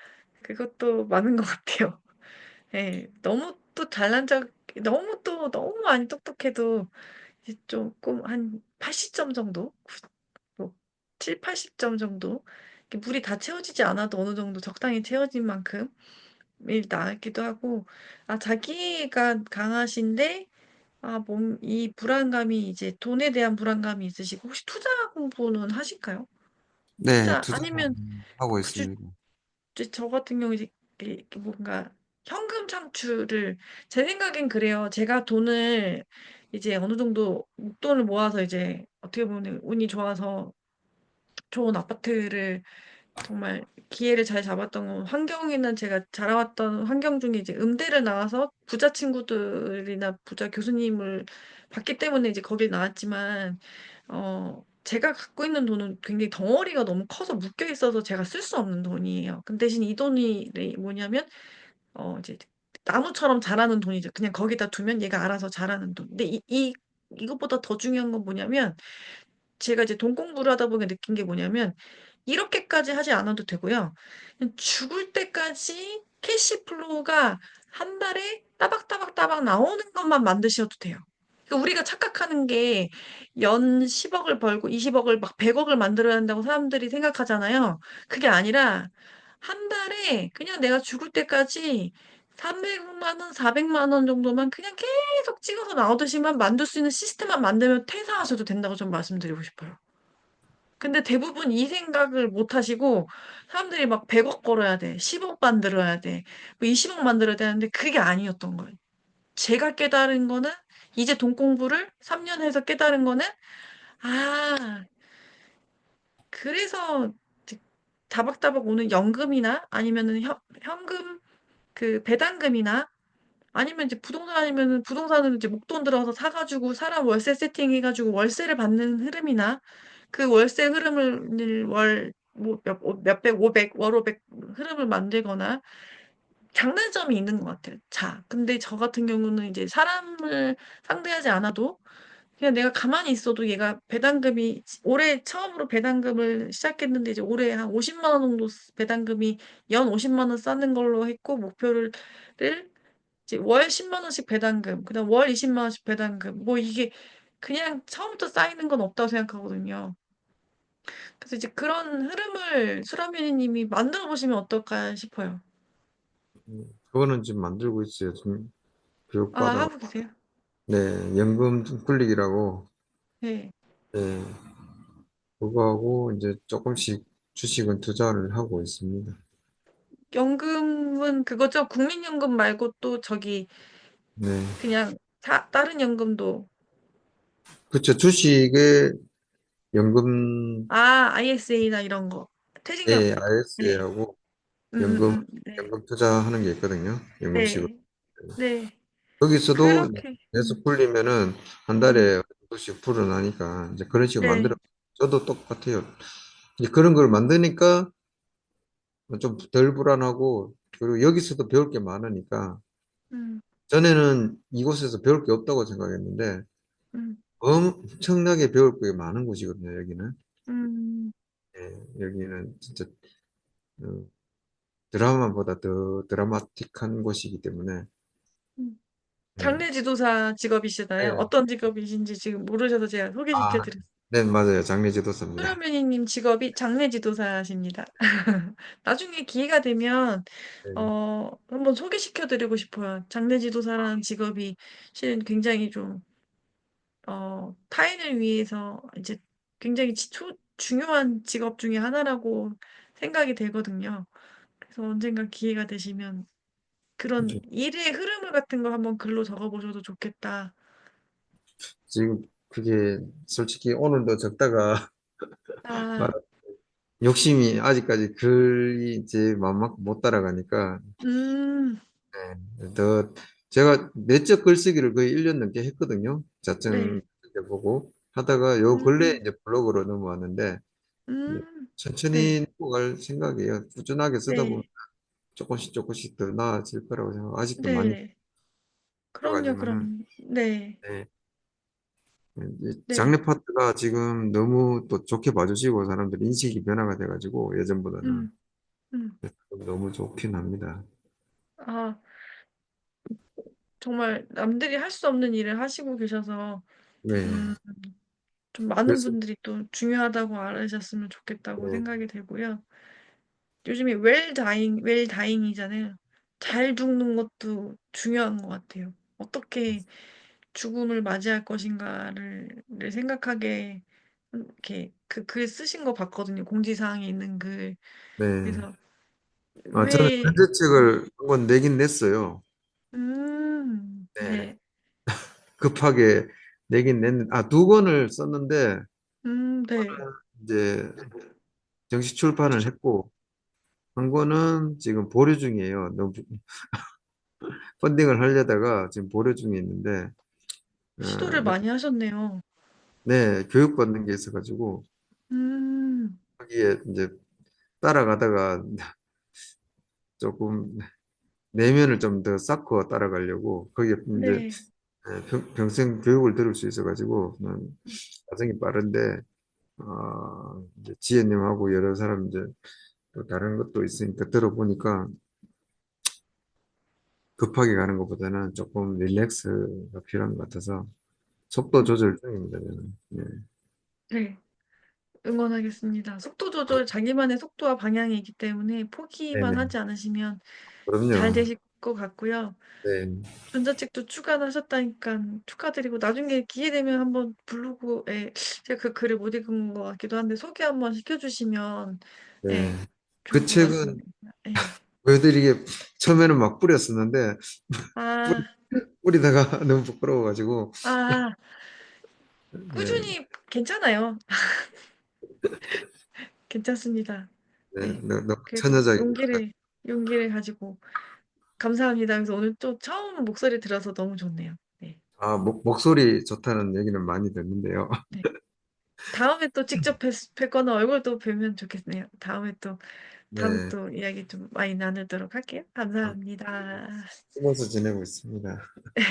그것도 맞는 것 같아요. 예, 너무 또 잘난 척, 너무 또, 너무 많이 똑똑해도 이제 조금 한 80점 정도? 뭐, 7, 80점 정도? 이렇게 물이 다 채워지지 않아도 어느 정도 적당히 채워진 만큼 일 나기도 하고, 아, 자기가 강하신데, 아, 이 불안감이 이제 돈에 대한 불안감이 있으시고, 혹시 투자 공부는 하실까요? 네, 투자, 아니면, 투자하고 그저 있습니다. 저 같은 경우 이제 이렇게 뭔가 현금 창출을, 제 생각엔 그래요. 제가 돈을 이제 어느 정도 목돈을 모아서 이제 어떻게 보면 운이 좋아서 좋은 아파트를 정말 기회를 잘 잡았던 건 환경에는 제가 자라왔던 환경 중에 이제 음대를 나와서 부자 친구들이나 부자 교수님을 봤기 때문에 이제 거길 나왔지만 제가 갖고 있는 돈은 굉장히 덩어리가 너무 커서 묶여 있어서 제가 쓸 수 없는 돈이에요. 근데 대신 이 돈이 네, 뭐냐면 이제 나무처럼 자라는 돈이죠. 그냥 거기다 두면 얘가 알아서 자라는 돈. 근데 이것보다 더 중요한 건 뭐냐면 제가 이제 돈 공부를 하다 보니 느낀 게 뭐냐면 이렇게까지 하지 않아도 되고요. 그냥 죽을 때까지 캐시 플로우가 한 달에 따박따박따박 나오는 것만 만드셔도 돼요. 그러니까 우리가 착각하는 게 연 10억을 벌고 20억을 막 100억을 만들어야 한다고 사람들이 생각하잖아요. 그게 아니라 한 달에 그냥 내가 죽을 때까지 300만 원, 400만 원 정도만 그냥 계속 찍어서 나오듯이만 만들 수 있는 시스템만 만들면 퇴사하셔도 된다고 좀 말씀드리고 싶어요. 근데 대부분 이 생각을 못 하시고 사람들이 막 100억 벌어야 돼. 10억 만들어야 돼. 뭐 20억 만들어야 되는데 그게 아니었던 거예요. 제가 깨달은 거는 이제 돈 공부를 3년 해서 깨달은 거는 아, 그래서 이제 다박다박 오는 연금이나 아니면은 현금 그 배당금이나 아니면 이제 부동산 아니면은 부동산을 이제 목돈 들어서 사가지고 사람 월세 세팅해가지고 월세를 받는 흐름이나 그 월세 흐름을 뭐 몇백, 500, 월 500 흐름을 만들거나 장단점이 있는 것 같아요. 자, 근데 저 같은 경우는 이제 사람을 상대하지 않아도 그냥 내가 가만히 있어도 얘가 배당금이 올해 처음으로 배당금을 시작했는데 이제 올해 한 50만 원 정도 배당금이 연 50만 원 쌓는 걸로 했고 목표를 이제 월 10만 원씩 배당금, 그다음 월 20만 원씩 배당금. 뭐 이게 그냥 처음부터 쌓이는 건 없다고 생각하거든요. 그래서 이제 그런 흐름을 수라메리 님이 만들어 보시면 어떨까 싶어요. 그거는 지금 만들고 있어요. 지금 아, 교육받아. 하고 계세요? 네, 연금 굴리기라고. 네. 네, 그거하고 이제 조금씩 주식은 투자를 하고 있습니다. 연금은 그거죠? 국민연금 말고 또 저기 네. 그냥 다른 연금도 그쵸. 주식에 연금, ISA나 이런 거. 네, 퇴직연금. 네. ISA하고 연금, 네. 연금 투자하는 게 있거든요. 연금식으로. 네. 네. 거기서도 그렇게. 계속 불리면은 한 음. 달에 어느 정도씩 불어나니까 이제 그런 식으로 만들어. 네. 저도 똑같아요. 이제 그런 걸 만드니까 좀 덜 불안하고, 그리고 여기서도 배울 게 많으니까, 음. 전에는 이곳에서 배울 게 없다고 생각했는데, 음. 엄청나게 배울 게 많은 곳이거든요, 여기는. 음. 여기는 진짜 어, 드라마보다 더 드라마틱한 곳이기 때문에. 음. 네. 장례 지도사 직업이시잖아요. 네. 어떤 직업이신지 지금 모르셔서 제가 소개시켜 아, 드렸어요. 네, 맞아요. 장례지도사입니다. 수라메니님 직업이 장례 지도사십니다. 나중에 기회가 되면 네. 한번 소개시켜 드리고 싶어요. 장례 지도사라는 직업이 실은 굉장히 좀 타인을 위해서 이제 굉장히 중요한 직업 중에 하나라고 생각이 되거든요. 그래서 언젠가 기회가 되시면 그런 일의 흐름을 같은 걸 한번 글로 적어 보셔도 좋겠다. 지금 그게 솔직히 오늘도 적다가 아, 욕심이 아직까지 글이 이제 맘만큼 못 따라가니까 음, 더 제가 내적 글쓰기를 거의 1년 넘게 했거든요. 자증 네, 보고 하다가 요 근래 음, 이제 블로그로 넘어왔는데 이제 네, 천천히 넘어갈 생각이에요. 꾸준하게 쓰다 보면 네, 조금씩 조금씩 더 나아질 거라고 생각. 아직도 많이 네. 그럼요, 들어가지만은 그럼. 네, 네. 이 네, 장르 파트가 지금 너무 또 좋게 봐주시고 사람들 인식이 변화가 돼가지고 예전보다는 음, 음. 너무 좋긴 합니다. 아, 정말 남들이 할 수 없는 일을 하시고 계셔서, 네. 음, 좀 많은 그래서 분들이 또 중요하다고 알으셨으면 좋겠다고 네, 생각이 되고요. 요즘에 웰다잉이잖아요. 잘 죽는 것도 중요한 것 같아요. 어떻게 죽음을 맞이할 것인가를 생각하게 이렇게 그 글 쓰신 거 봤거든요. 공지사항에 있는 글. 네. 그래서 저는 왜 면제책을 한 권 내긴 냈어요. 네. 네, 급하게 내긴 냈는데, 두 권을 썼는데, 네, 이제 정식 출판을 했고, 한 권은 지금 보류 중이에요. 너무 펀딩을 하려다가 지금 보류 중에 있는데, 시도를 많이 하셨네요. 네, 교육받는 게 있어가지고, 음, 거기에 이제 따라가다가 조금 내면을 좀 더 쌓고 따라가려고, 거기에 이제 네, 평생 교육을 들을 수 있어가지고, 과정이 빠른데, 이제 지혜님하고 여러 사람 이제 또 다른 것도 있으니까 들어보니까 급하게 가는 것보다는 조금 릴렉스가 필요한 것 같아서 속도 조절 중입니다, 저는. 네. 네. 응원하겠습니다. 속도 조절, 자기만의 속도와 방향이 있기 때문에 포기만 네네. 하지 않으시면 잘 그럼요. 되실 것 같고요. 네. 전자책도 출간하셨다니까 축하드리고 나중에 기회 되면 한번 블로그에 제가 그 글을 못 읽은 것 같기도 한데 소개 한번 시켜주시면 네. 예, 그 좋을 것 책은 같습니다. 예. 보여드리게 처음에는 막 뿌렸었는데 뿌리, 아, 뿌리다가 너무 부끄러워가지고 아, 네, 꾸준히 괜찮아요. 괜찮습니다. 네, 네. 너무 그래도 처녀작입니다. 용기를 가지고 감사합니다. 그래서 오늘 또 처음 목소리 들어서 너무 좋네요. 네. 목소리 좋다는 얘기는 많이 듣는데요. 네. 다음에 또 직접 뵙거나 얼굴 또 뵈면 좋겠네요. 다음에 네, 또 이야기 좀 많이 나누도록 할게요. 감사합니다. 숨어서 지내고 있습니다. 네.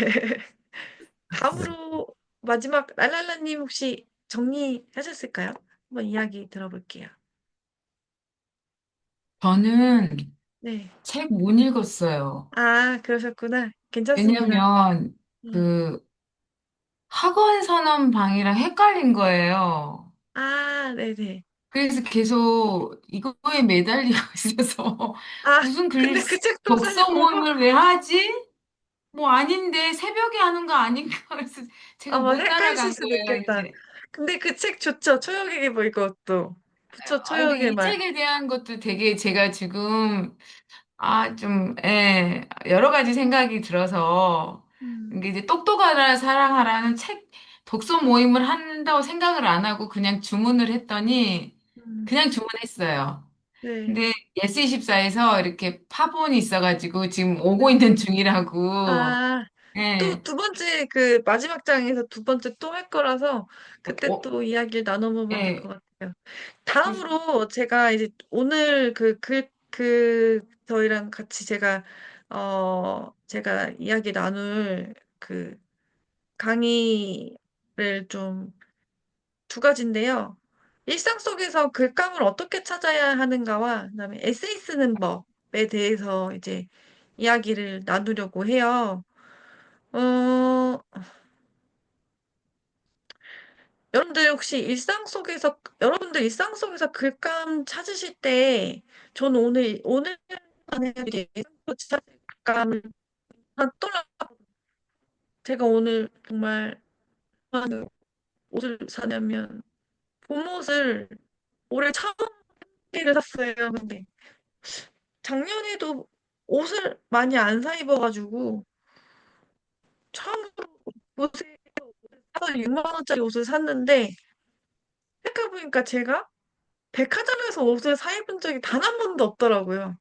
다음으로 마지막 랄랄라님 혹시 정리하셨을까요? 한번 이야기 들어볼게요. 저는 네. 책 못 읽었어요. 그러셨구나. 괜찮습니다. 왜냐면 네. 그 학원 선언방이랑 헷갈린 거예요. 아, 네네. 그래서 계속 이거에 매달리고 있어서 아, 무슨 근데 그 책도 사실 독서 모임을 왜 하지? 뭐 아닌데 새벽에 하는 거 아닌가? 그래서 제가 못 헷갈리실 따라간 수도 거예요, 있겠다. 이제. 근데 그 책 좋죠. 초역에게 뭐 이것도. 부처 근데 초역의 이 말. 책에 대한 것도 되게 제가 지금 예, 여러 가지 생각이 들어서, 음, 이게 이제 똑똑하라 사랑하라는 독서 모임을 한다고 생각을 안 하고 그냥 주문을 했더니, 음, 그냥 주문했어요. 네. 근데 예스24에서 이렇게 파본이 있어가지고 지금 오고 있는 중이라고, 아, 또 예, 두 번째 그 마지막 장에서 두 번째 또 할 거라서 그때 어, 또 이야기를 나눠보면 될 것 예, 같아요. 그래서, 다음으로 제가 이제 오늘 저희랑 같이 제가 이야기 나눌 그 강의를 좀 두 가지인데요. 일상 속에서 글감을 어떻게 찾아야 하는가와 그다음에 에세이 쓰는 법에 대해서 이제 이야기를 나누려고 해요. 어, 여러분들 일상 속에서 글감 찾으실 때, 저는 오늘만 해도 이제 일상 속에서 찾을 글감을 한 떠올라. 제가 오늘 정말 좋아하는 옷을 사냐면, 봄옷을 올해 처음 를 샀어요. 근데 작년에도 옷을 많이 안 사 입어가지고, 처음으로 옷을 사서 6만 원짜리 옷을 샀는데, 생각해보니까 제가 백화점에서 옷을 사 입은 적이 단 한 번도 없더라고요.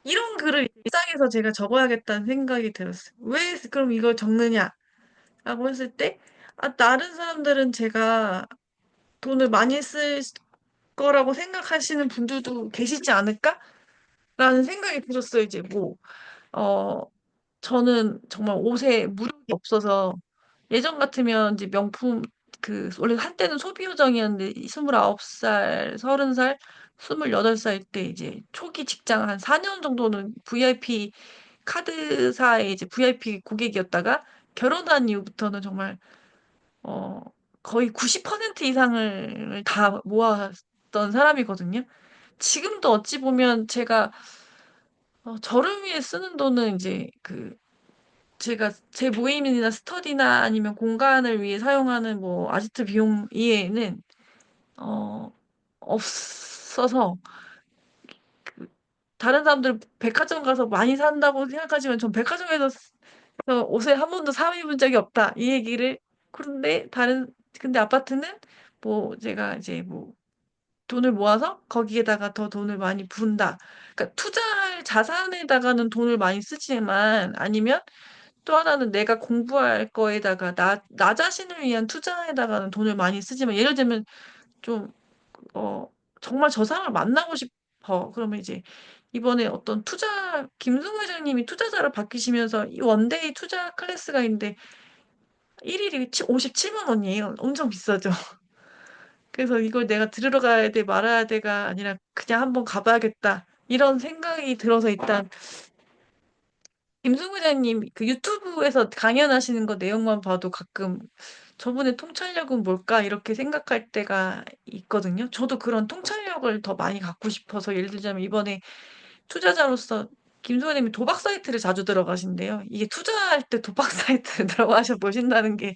이런 글을 일상에서 제가 적어야겠다는 생각이 들었어요. 왜 그럼 이걸 적느냐? 라고 했을 때, 다른 사람들은 제가 돈을 많이 쓸 거라고 생각하시는 분들도 계시지 않을까? 라는 생각이 들었어요. 이제 어, 저는 정말 옷에 무력이 없어서 예전 같으면 이제 명품 원래 한때는 소비 요정이었는데 29살, 30살, 28살 때 이제 초기 직장 한 4년 정도는 VIP 카드사의 이제 VIP 고객이었다가 결혼한 이후부터는 정말 어 거의 90% 이상을 다 모았던 사람이거든요. 지금도 어찌 보면 제가 저를 위해 쓰는 돈은 이제 제가 제 모임이나 스터디나 아니면 공간을 위해 사용하는 뭐 아지트 비용 이외에는 어 없어서 그 다른 사람들은 백화점 가서 많이 산다고 생각하지만 전 백화점에서 옷을 한 번도 사 입은 적이 없다. 이 얘기를 근데 아파트는 뭐 제가 이제 뭐 돈을 모아서 거기에다가 더 돈을 많이 부은다. 그러니까 투자할 자산에다가는 돈을 많이 쓰지만 아니면 또 하나는 내가 공부할 거에다가 나 자신을 위한 투자에다가는 돈을 많이 쓰지만 예를 들면 좀, 어, 정말 저 사람을 만나고 싶어. 그러면 이제 이번에 김승우 회장님이 투자자로 바뀌시면서 이 원데이 투자 클래스가 있는데 1일이 57만 원이에요. 엄청 비싸죠. 그래서 이걸 내가 들으러 가야 돼, 말아야 돼가 아니라 그냥 한번 가봐야겠다. 이런 생각이 들어서 일단 김승우 회장님 그 유튜브에서 강연하시는 거 내용만 봐도 가끔 저분의 통찰력은 뭘까? 이렇게 생각할 때가 있거든요. 저도 그런 통찰력을 더 많이 갖고 싶어서 예를 들자면 이번에 투자자로서 김소연님이 도박 사이트를 자주 들어가신대요. 이게 투자할 때 도박 사이트를 들어가셔 보신다는 게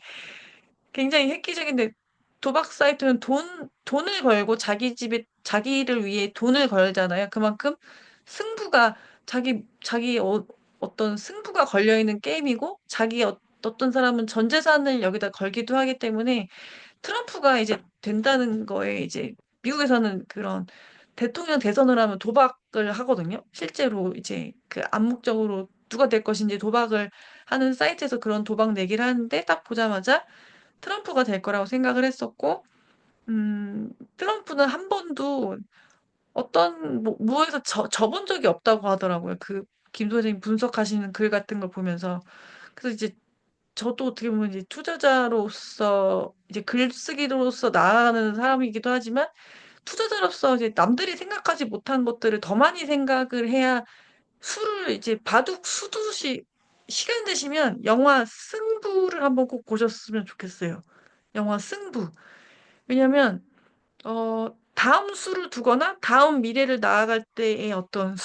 굉장히 획기적인데 도박 사이트는 돈을 걸고 자기를 위해 돈을 걸잖아요. 그만큼 승부가 어떤 승부가 걸려 있는 게임이고 어떤 사람은 전 재산을 여기다 걸기도 하기 때문에 트럼프가 이제 된다는 거에 이제 미국에서는 그런 대통령 대선을 하면 도박을 하거든요. 실제로 이제 암묵적으로 누가 될 것인지 도박을 하는 사이트에서 그런 도박 내기를 하는데 딱 보자마자 트럼프가 될 거라고 생각을 했었고, 트럼프는 한 번도 무에서 져본 적이 없다고 하더라고요. 김 선생님 분석하시는 글 같은 걸 보면서. 그래서 이제 저도 어떻게 보면 이제 투자자로서 이제 글쓰기로서 나아가는 사람이기도 하지만 투자자로서 이제 남들이 생각하지 못한 것들을 더 많이 생각을 해야 술을 이제 바둑 수두시 시간 되시면 영화 승부를 한번 꼭 보셨으면 좋겠어요. 영화 승부. 왜냐면 다음 수를 두거나 다음 미래를 나아갈 때의 어떤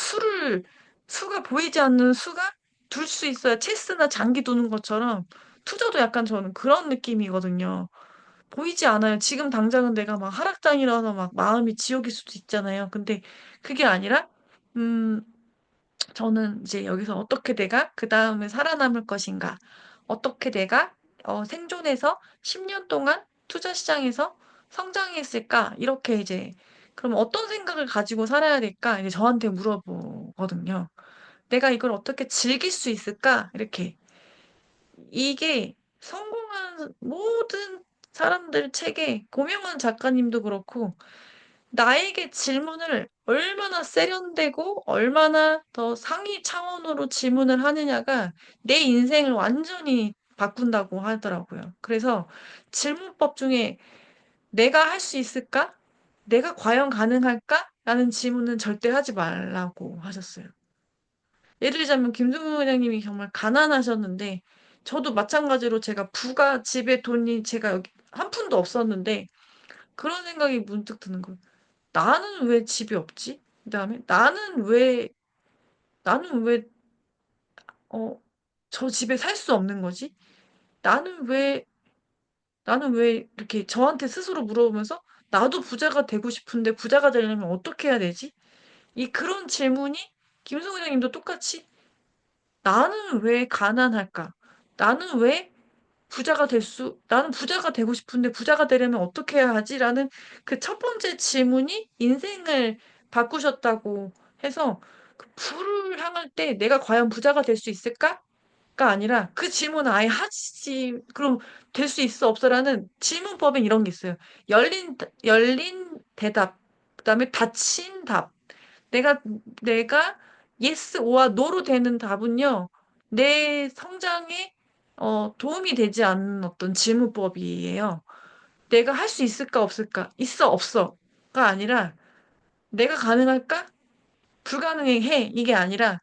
수가 보이지 않는 수가 둘 수 있어야 체스나 장기 두는 것처럼 투자도 약간 저는 그런 느낌이거든요. 보이지 않아요. 지금 당장은 내가 막 하락장이라서 막 마음이 지옥일 수도 있잖아요. 근데 그게 아니라, 음, 저는 이제 여기서 어떻게 내가 그 다음에 살아남을 것인가, 어떻게 내가 생존해서 10년 동안 투자 시장에서 성장했을까, 이렇게 이제, 그럼 어떤 생각을 가지고 살아야 될까, 이제 저한테 물어보거든요. 내가 이걸 어떻게 즐길 수 있을까, 이렇게. 이게 성공한 모든 사람들 책에, 고명환 작가님도 그렇고, 나에게 질문을 얼마나 세련되고 얼마나 더 상위 차원으로 질문을 하느냐가 내 인생을 완전히 바꾼다고 하더라고요. 그래서 질문법 중에 내가 할 수 있을까? 내가 과연 가능할까? 라는 질문은 절대 하지 말라고 하셨어요. 예를 들자면 김승우 회장님이 정말 가난하셨는데 저도 마찬가지로 제가 부가 집에 돈이 제가 여기 한 푼도 없었는데 그런 생각이 문득 드는 거예요. 나는 왜 집이 없지? 그다음에 나는 왜, 어, 저 집에 살 수 없는 거지? 나는 왜, 나는 왜 이렇게 저한테 스스로 물어보면서 나도 부자가 되고 싶은데 부자가 되려면 어떻게 해야 되지? 그런 질문이 김승우 회장님도 똑같이 나는 왜 가난할까? 나는 왜 나는 부자가 되고 싶은데 부자가 되려면 어떻게 해야 하지라는 그 첫 번째 질문이 인생을 바꾸셨다고 해서 그 부를 향할 때 내가 과연 부자가 될 수 있을까? 가 아니라 그 질문을 아예 하지, 그럼 될 수 있어, 없어라는 질문법엔 이런 게 있어요. 열린 대답, 그다음에 닫힌 답. 내가 내가 yes or no로 되는 답은요. 내 성장에 도움이 되지 않는 어떤 질문법이에요. 내가 할 수 있을까 없을까? 있어 없어가 아니라 내가 가능할까? 불가능해 해 이게 아니라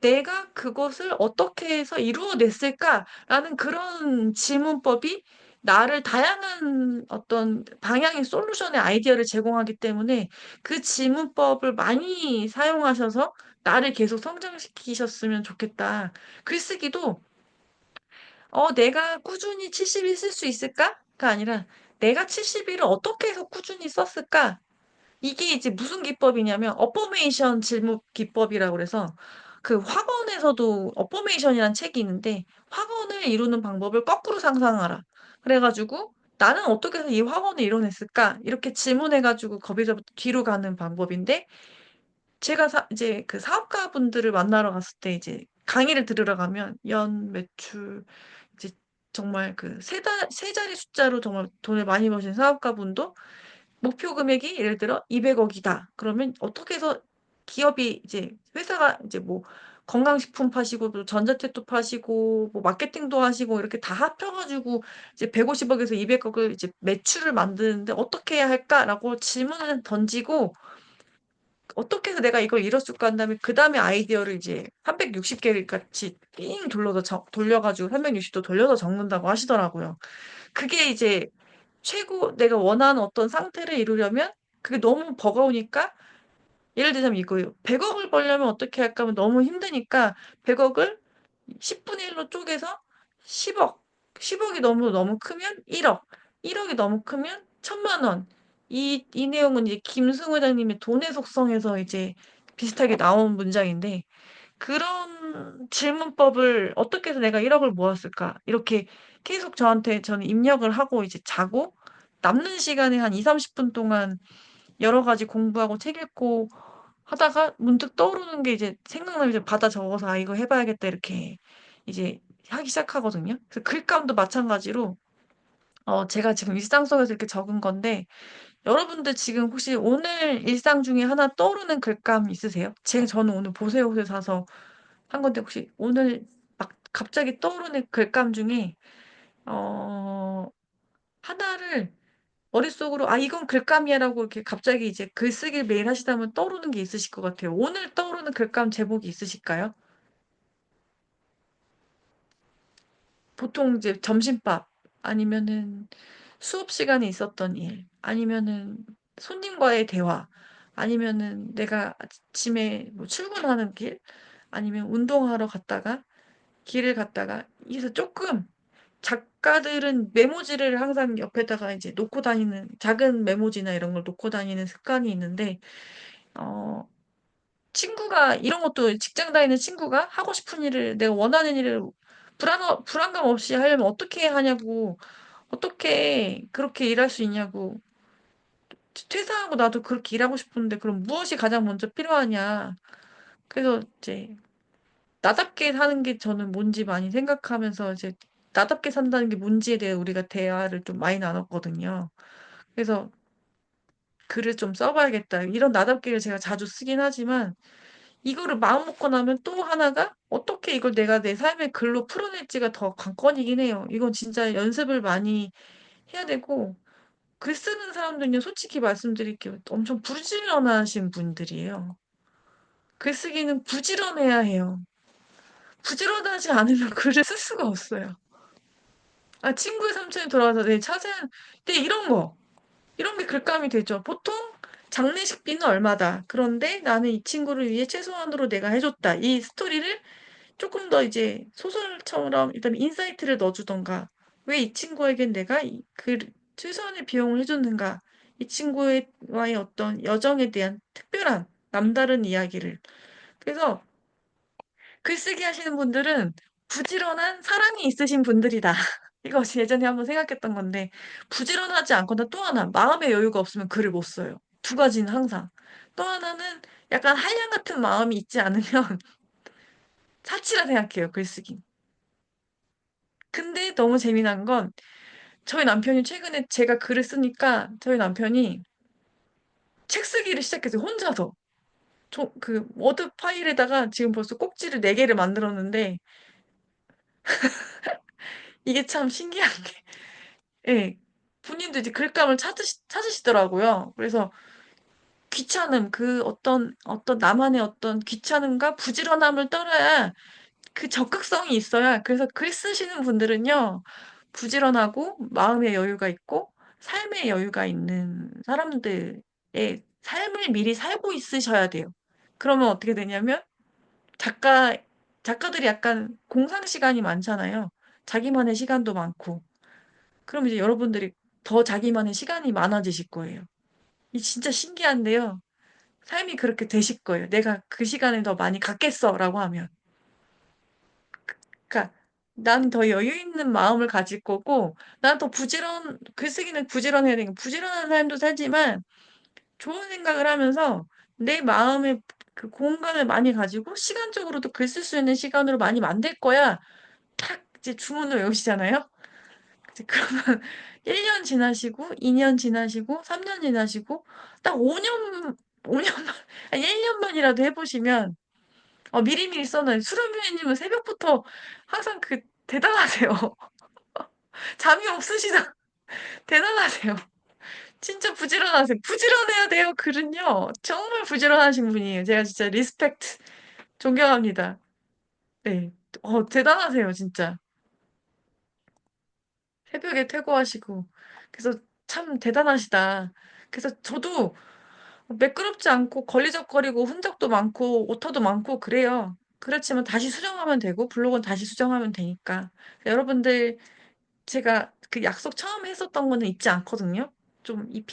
내가 그것을 어떻게 해서 이루어냈을까라는 그런 질문법이 나를 다양한 어떤 방향의 솔루션의 아이디어를 제공하기 때문에 그 질문법을 많이 사용하셔서 나를 계속 성장시키셨으면 좋겠다. 글쓰기도 내가 꾸준히 70일 쓸 수 있을까?가 아니라 내가 70일을 어떻게 해서 꾸준히 썼을까? 이게 이제 무슨 기법이냐면 어포메이션 질문 기법이라고 그래서 그 학원에서도 어포메이션이라는 책이 있는데 학원을 이루는 방법을 거꾸로 상상하라. 그래가지고 나는 어떻게 해서 이 학원을 이뤄냈을까? 이렇게 질문해가지고 거기서부터 뒤로 가는 방법인데 제가 이제 그 사업가분들을 만나러 갔을 때 이제 강의를 들으러 가면 연 매출 이제 정말 그 세 자리 숫자로 정말 돈을 많이 버신 사업가분도 목표 금액이 예를 들어 200억이다. 그러면 어떻게 해서 기업이 이제 회사가 이제 뭐 건강식품 파시고 또 전자택도 파시고 뭐 마케팅도 하시고 이렇게 다 합쳐가지고 이제 150억에서 200억을 이제 매출을 만드는데 어떻게 해야 할까라고 질문을 던지고 어떻게 해서 내가 이걸 이뤘을까 한 다음에 그 다음에 아이디어를 이제 360개 같이 삥 돌려가지고 360도 돌려서 적는다고 하시더라고요. 그게 이제 최고 내가 원하는 어떤 상태를 이루려면 그게 너무 버거우니까 예를 들자면 이거예요. 100억을 벌려면 어떻게 할까 하면 너무 힘드니까 100억을 10분의 1로 쪼개서 10억, 10억이 너무 크면 1억, 1억이 너무 크면 1000만 원. 이 내용은 이제 김승 회장님의 돈의 속성에서 이제 비슷하게 나온 문장인데 그런 질문법을 어떻게 해서 내가 1억을 모았을까? 이렇게 계속 저는 입력을 하고 이제 자고 남는 시간에 한 2, 30분 동안 여러 가지 공부하고 책 읽고 하다가 문득 떠오르는 게 이제 생각나면 이제 받아 적어서 아, 이거 해봐야겠다. 이렇게 이제 하기 시작하거든요. 그래서 글감도 마찬가지로 제가 지금 일상 속에서 이렇게 적은 건데 여러분들 지금 혹시 오늘 일상 중에 하나 떠오르는 글감 있으세요? 저는 오늘 보세요에 사서 한 건데 혹시 오늘 막 갑자기 떠오르는 글감 중에 어 하나를 머릿속으로 '아 이건 글감이야.'라고 이렇게 갑자기 이제 글쓰기를 매일 하시다 보면 떠오르는 게 있으실 것 같아요. 오늘 떠오르는 글감 제목이 있으실까요? 보통 이제 점심밥 아니면은 수업 시간에 있었던 일 아니면은 손님과의 대화 아니면은 내가 아침에 뭐 출근하는 길 아니면 운동하러 갔다가 길을 갔다가 여기서 조금 작가들은 메모지를 항상 옆에다가 이제 놓고 다니는 작은 메모지나 이런 걸 놓고 다니는 습관이 있는데 어 친구가 이런 것도 직장 다니는 친구가 하고 싶은 일을 내가 원하는 일을 불안감 없이 하려면 어떻게 하냐고 어떻게 그렇게 일할 수 있냐고 퇴사하고 나도 그렇게 일하고 싶은데 그럼 무엇이 가장 먼저 필요하냐 그래서 이제 나답게 사는 게 저는 뭔지 많이 생각하면서 이제 나답게 산다는 게 뭔지에 대해 우리가 대화를 좀 많이 나눴거든요. 그래서 글을 좀 써봐야겠다. 이런 나답게를 제가 자주 쓰긴 하지만 이거를 마음 먹고 나면 또 하나가 어떻게 이걸 내가 내 삶의 글로 풀어낼지가 더 관건이긴 해요. 이건 진짜 연습을 많이 해야 되고 글 쓰는 사람들은요, 솔직히 말씀드릴게요. 엄청 부지런하신 분들이에요. 글쓰기는 부지런해야 해요. 부지런하지 않으면 글을 쓸 수가 없어요. 아, 친구의 삼촌이 돌아와서 내 자세한, 근데 이런 게 글감이 되죠. 보통 장례식비는 얼마다. 그런데 나는 이 친구를 위해 최소한으로 내가 해줬다. 이 스토리를 조금 더 이제 소설처럼 일단 인사이트를 넣어주던가. 왜 이 친구에겐 내가 최소한의 비용을 해줬는가. 이 친구와의 어떤 여정에 대한 특별한 남다른 이야기를. 그래서 글쓰기 하시는 분들은 부지런한 사랑이 있으신 분들이다. 이거 예전에 한번 생각했던 건데, 부지런하지 않거나 또 하나, 마음의 여유가 없으면 글을 못 써요. 두 가지는 항상. 또 하나는 약간 한량 같은 마음이 있지 않으면 사치라 생각해요, 글쓰기. 근데 너무 재미난 건 저희 남편이 최근에 제가 글을 쓰니까 저희 남편이 책 쓰기를 시작했어요, 혼자서. 워드 파일에다가 지금 벌써 꼭지를 4개를 만들었는데, 이게 참 신기한 게, 예. 본인도 이제 글감을 찾으시더라고요. 그래서 귀찮음, 어떤 나만의 어떤 귀찮음과 부지런함을 떨어야 그 적극성이 있어야. 그래서 글 쓰시는 분들은요, 부지런하고 마음의 여유가 있고 삶의 여유가 있는 사람들의 삶을 미리 살고 있으셔야 돼요. 그러면 어떻게 되냐면 작가, 작가들이 약간 공상 시간이 많잖아요. 자기만의 시간도 많고. 그럼 이제 여러분들이 더 자기만의 시간이 많아지실 거예요. 이 진짜 신기한데요. 삶이 그렇게 되실 거예요. 내가 그 시간을 더 많이 갖겠어라고 하면. 그러니까 나는 더 여유 있는 마음을 가질 거고, 난 더 글쓰기는 부지런해야 되니까 부지런한 삶도 살지만 좋은 생각을 하면서 내 마음의 그 공간을 많이 가지고 시간적으로도 글 쓸 수 있는 시간으로 많이 만들 거야. 탁 이제 주문을 외우시잖아요. 이제 그러면 1년 지나시고 2년 지나시고 3년 지나시고 딱 5년만 아니 1년만이라도 해보시면 미리미리 써놔요. 수르비님은 새벽부터 항상 대단하세요. 잠이 없으시다. 대단하세요. 진짜 부지런하세요. 부지런해야 돼요. 글은요. 정말 부지런하신 분이에요. 제가 진짜 리스펙트 존경합니다. 네. 대단하세요. 진짜. 새벽에 퇴고하시고. 그래서 참 대단하시다. 그래서 저도 매끄럽지 않고 걸리적거리고 흔적도 많고 오타도 많고 그래요. 그렇지만 다시 수정하면 되고 블로그는 다시 수정하면 되니까. 여러분들 제가 그 약속 처음에 했었던 거는 잊지 않거든요. 좀 이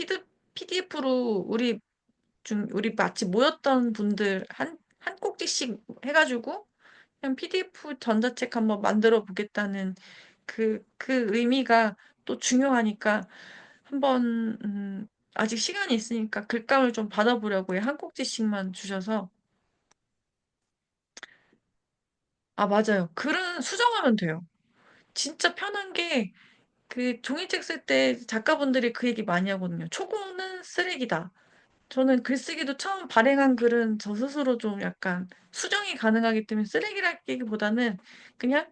PDF로 우리 마치 모였던 분들 한 꼭지씩 해가지고 그냥 PDF 전자책 한번 만들어 보겠다는 그 의미가 또 중요하니까 한번, 아직 시간이 있으니까 글감을 좀 받아보려고요. 한 꼭지씩만 주셔서. 아, 맞아요. 글은 수정하면 돼요. 진짜 편한 게 종이책 쓸 때 작가분들이 그 얘기 많이 하거든요. 초고는 쓰레기다. 저는 글쓰기도 처음 발행한 글은 저 스스로 좀 약간 수정이 가능하기 때문에 쓰레기라기보다는 그냥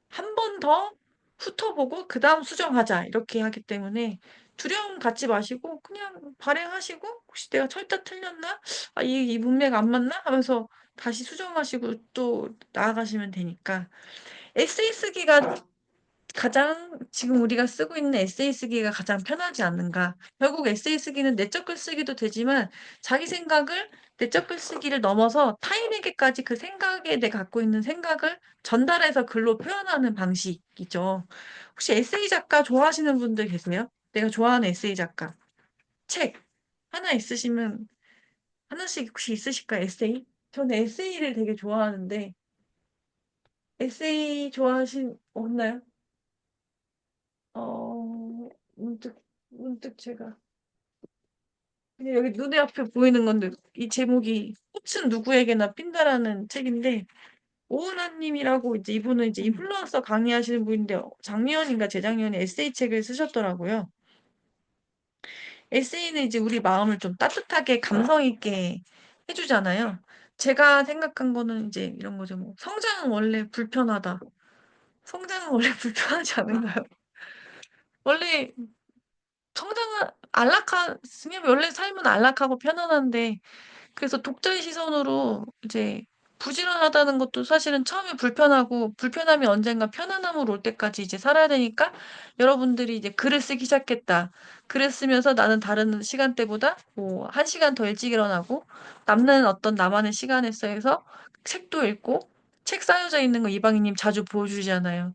한 번 더 훑어보고 그다음 수정하자 이렇게 하기 때문에 두려움 갖지 마시고 그냥 발행하시고 혹시 내가 철자 틀렸나? 아, 이 문맥 안 맞나? 하면서 다시 수정하시고 또 나아가시면 되니까 에세이 쓰기가 가장 지금 우리가 쓰고 있는 에세이 쓰기가 가장 편하지 않는가. 결국 에세이 쓰기는 내적 글쓰기도 되지만 자기 생각을 내적 글쓰기를 넘어서 타인에게까지 그 생각에 내가 갖고 있는 생각을 전달해서 글로 표현하는 방식이죠. 혹시 에세이 작가 좋아하시는 분들 계세요? 내가 좋아하는 에세이 작가. 책 하나 있으시면 하나씩 혹시 있으실까요? 에세이? 저는 에세이를 되게 좋아하는데 에세이 좋아하신 없나요? 문득 제가 그냥 여기 눈에 앞에 보이는 건데 이 제목이 꽃은 누구에게나 핀다라는 책인데 오은하 님이라고 이제 이분은 이제 인플루언서 강의하시는 분인데 작년인가 재작년에 에세이 책을 쓰셨더라고요. 에세이는 이제 우리 마음을 좀 따뜻하게 감성 있게 해주잖아요. 제가 생각한 거는 이제 이런 거죠. 뭐 성장은 원래 불편하다. 성장은 원래 불편하지 않은가요? 원래 성장은 안락했으면 원래 삶은 안락하고 편안한데 그래서 독자의 시선으로 이제 부지런하다는 것도 사실은 처음에 불편하고 불편함이 언젠가 편안함으로 올 때까지 이제 살아야 되니까 여러분들이 이제 글을 쓰기 시작했다. 글을 쓰면서 나는 다른 시간대보다 뭐 1시간 더 일찍 일어나고 남는 어떤 나만의 시간에 써서 책도 읽고 책 쌓여져 있는 거 이방희님 자주 보여주잖아요.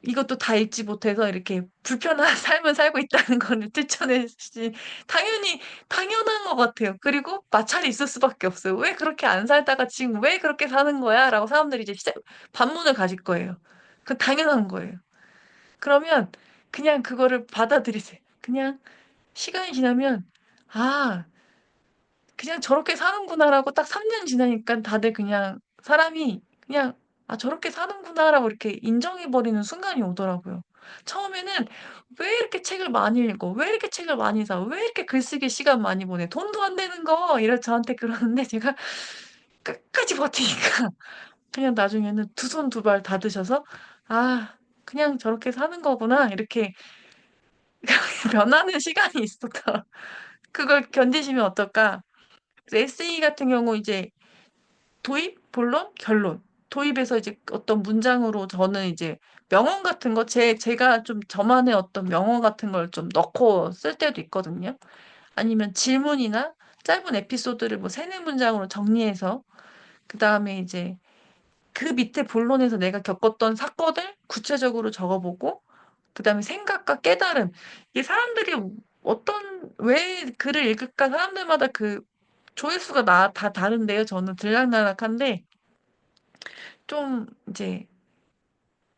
이것도 다 읽지 못해서 이렇게 불편한 삶을 살고 있다는 거를 들춰내시 당연한 것 같아요. 그리고 마찰이 있을 수밖에 없어요. 왜 그렇게 안 살다가 지금 왜 그렇게 사는 거야? 라고 사람들이 이제 반문을 가질 거예요. 그건 당연한 거예요. 그러면 그냥 그거를 받아들이세요. 그냥 시간이 지나면, 아, 그냥 저렇게 사는구나라고 딱 3년 지나니까 다들 그냥 사람이 그냥 아, 저렇게 사는구나라고 이렇게 인정해버리는 순간이 오더라고요. 처음에는 왜 이렇게 책을 많이 읽어? 왜 이렇게 책을 많이 사? 왜 이렇게 글쓰기 시간 많이 보내? 돈도 안 되는 거! 이래 저한테 그러는데 제가 끝까지 버티니까 그냥 나중에는 두 손 두 발 다 드셔서 아, 그냥 저렇게 사는 거구나. 이렇게 변하는 시간이 있었다. 그걸 견디시면 어떨까? 그래서 에세이 같은 경우 이제 도입, 본론, 결론. 도입에서 이제 어떤 문장으로 저는 이제 명언 같은 거, 제가 좀 저만의 어떤 명언 같은 걸 좀 넣고 쓸 때도 있거든요. 아니면 질문이나 짧은 에피소드를 뭐 세네 문장으로 정리해서, 그 다음에 이제 그 밑에 본론에서 내가 겪었던 사건을 구체적으로 적어보고, 그 다음에 생각과 깨달음. 이게 사람들이 왜 글을 읽을까? 사람들마다 그 조회수가 다 다른데요. 저는 들락날락한데, 좀 이제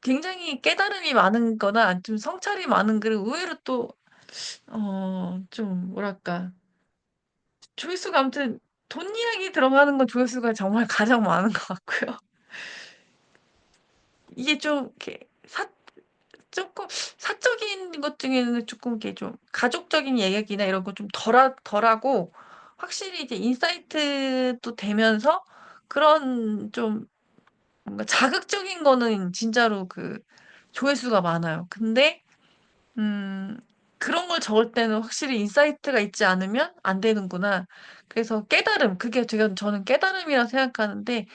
굉장히 깨달음이 많은 거나 좀 성찰이 많은 글은 의외로 또, 좀 뭐랄까. 조회수가 아무튼 돈 이야기 들어가는 건 조회수가 정말 가장 많은 것 같고요. 이게 좀 이렇게 조금 사적인 것 중에는 조금 이렇게 좀 가족적인 이야기나 이런 거 좀 덜하고 확실히 이제 인사이트도 되면서 그런 좀 뭔가 자극적인 거는 진짜로 그 조회수가 많아요. 근데 그런 걸 적을 때는 확실히 인사이트가 있지 않으면 안 되는구나. 그래서 깨달음, 그게 저는 깨달음이라 생각하는데,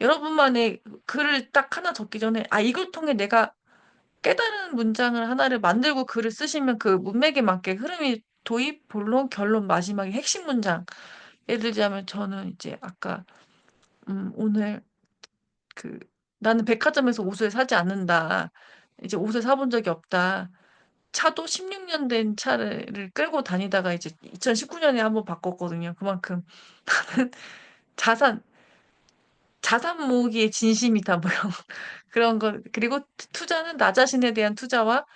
여러분만의 글을 딱 하나 적기 전에, 아, 이걸 통해 내가 깨달은 문장을 하나를 만들고 글을 쓰시면 그 문맥에 맞게 흐름이 도입, 본론, 결론, 마지막에 핵심 문장. 예를 들자면 저는 이제 아까, 오늘 그, 나는 백화점에서 옷을 사지 않는다. 이제 옷을 사본 적이 없다. 차도 16년 된 차를 끌고 다니다가 이제 2019년에 한번 바꿨거든요. 그만큼 나는 자산, 자산 모으기에 진심이다. 뭐 이런 그런 거. 그리고 투자는 나 자신에 대한 투자와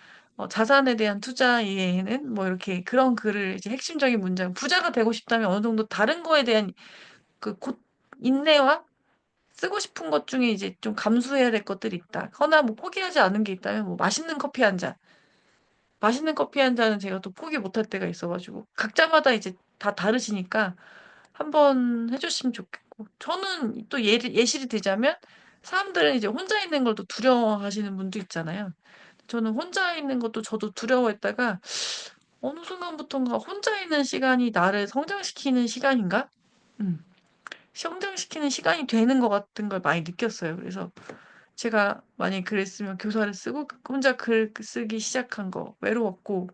자산에 대한 투자에는 뭐 이렇게 그런 글을 이제 핵심적인 문장. 부자가 되고 싶다면 어느 정도 다른 거에 대한 인내와 쓰고 싶은 것 중에 이제 좀 감수해야 될 것들이 있다. 허나 뭐 포기하지 않은 게 있다면 뭐 맛있는 커피 한 잔. 맛있는 커피 한 잔은 제가 또 포기 못할 때가 있어가지고 각자마다 이제 다 다르시니까 한번 해주시면 좋겠고 저는 또 예시를 들자면 사람들은 이제 혼자 있는 걸 또 두려워하시는 분도 있잖아요. 저는 혼자 있는 것도 저도 두려워했다가 어느 순간부터인가 혼자 있는 시간이 나를 성장시키는 시간인가? 성장시키는 시간이 되는 것 같은 걸 많이 느꼈어요. 그래서 제가 만약에 글을 쓰면 교사를 쓰고 혼자 글 쓰기 시작한 거 외로웠고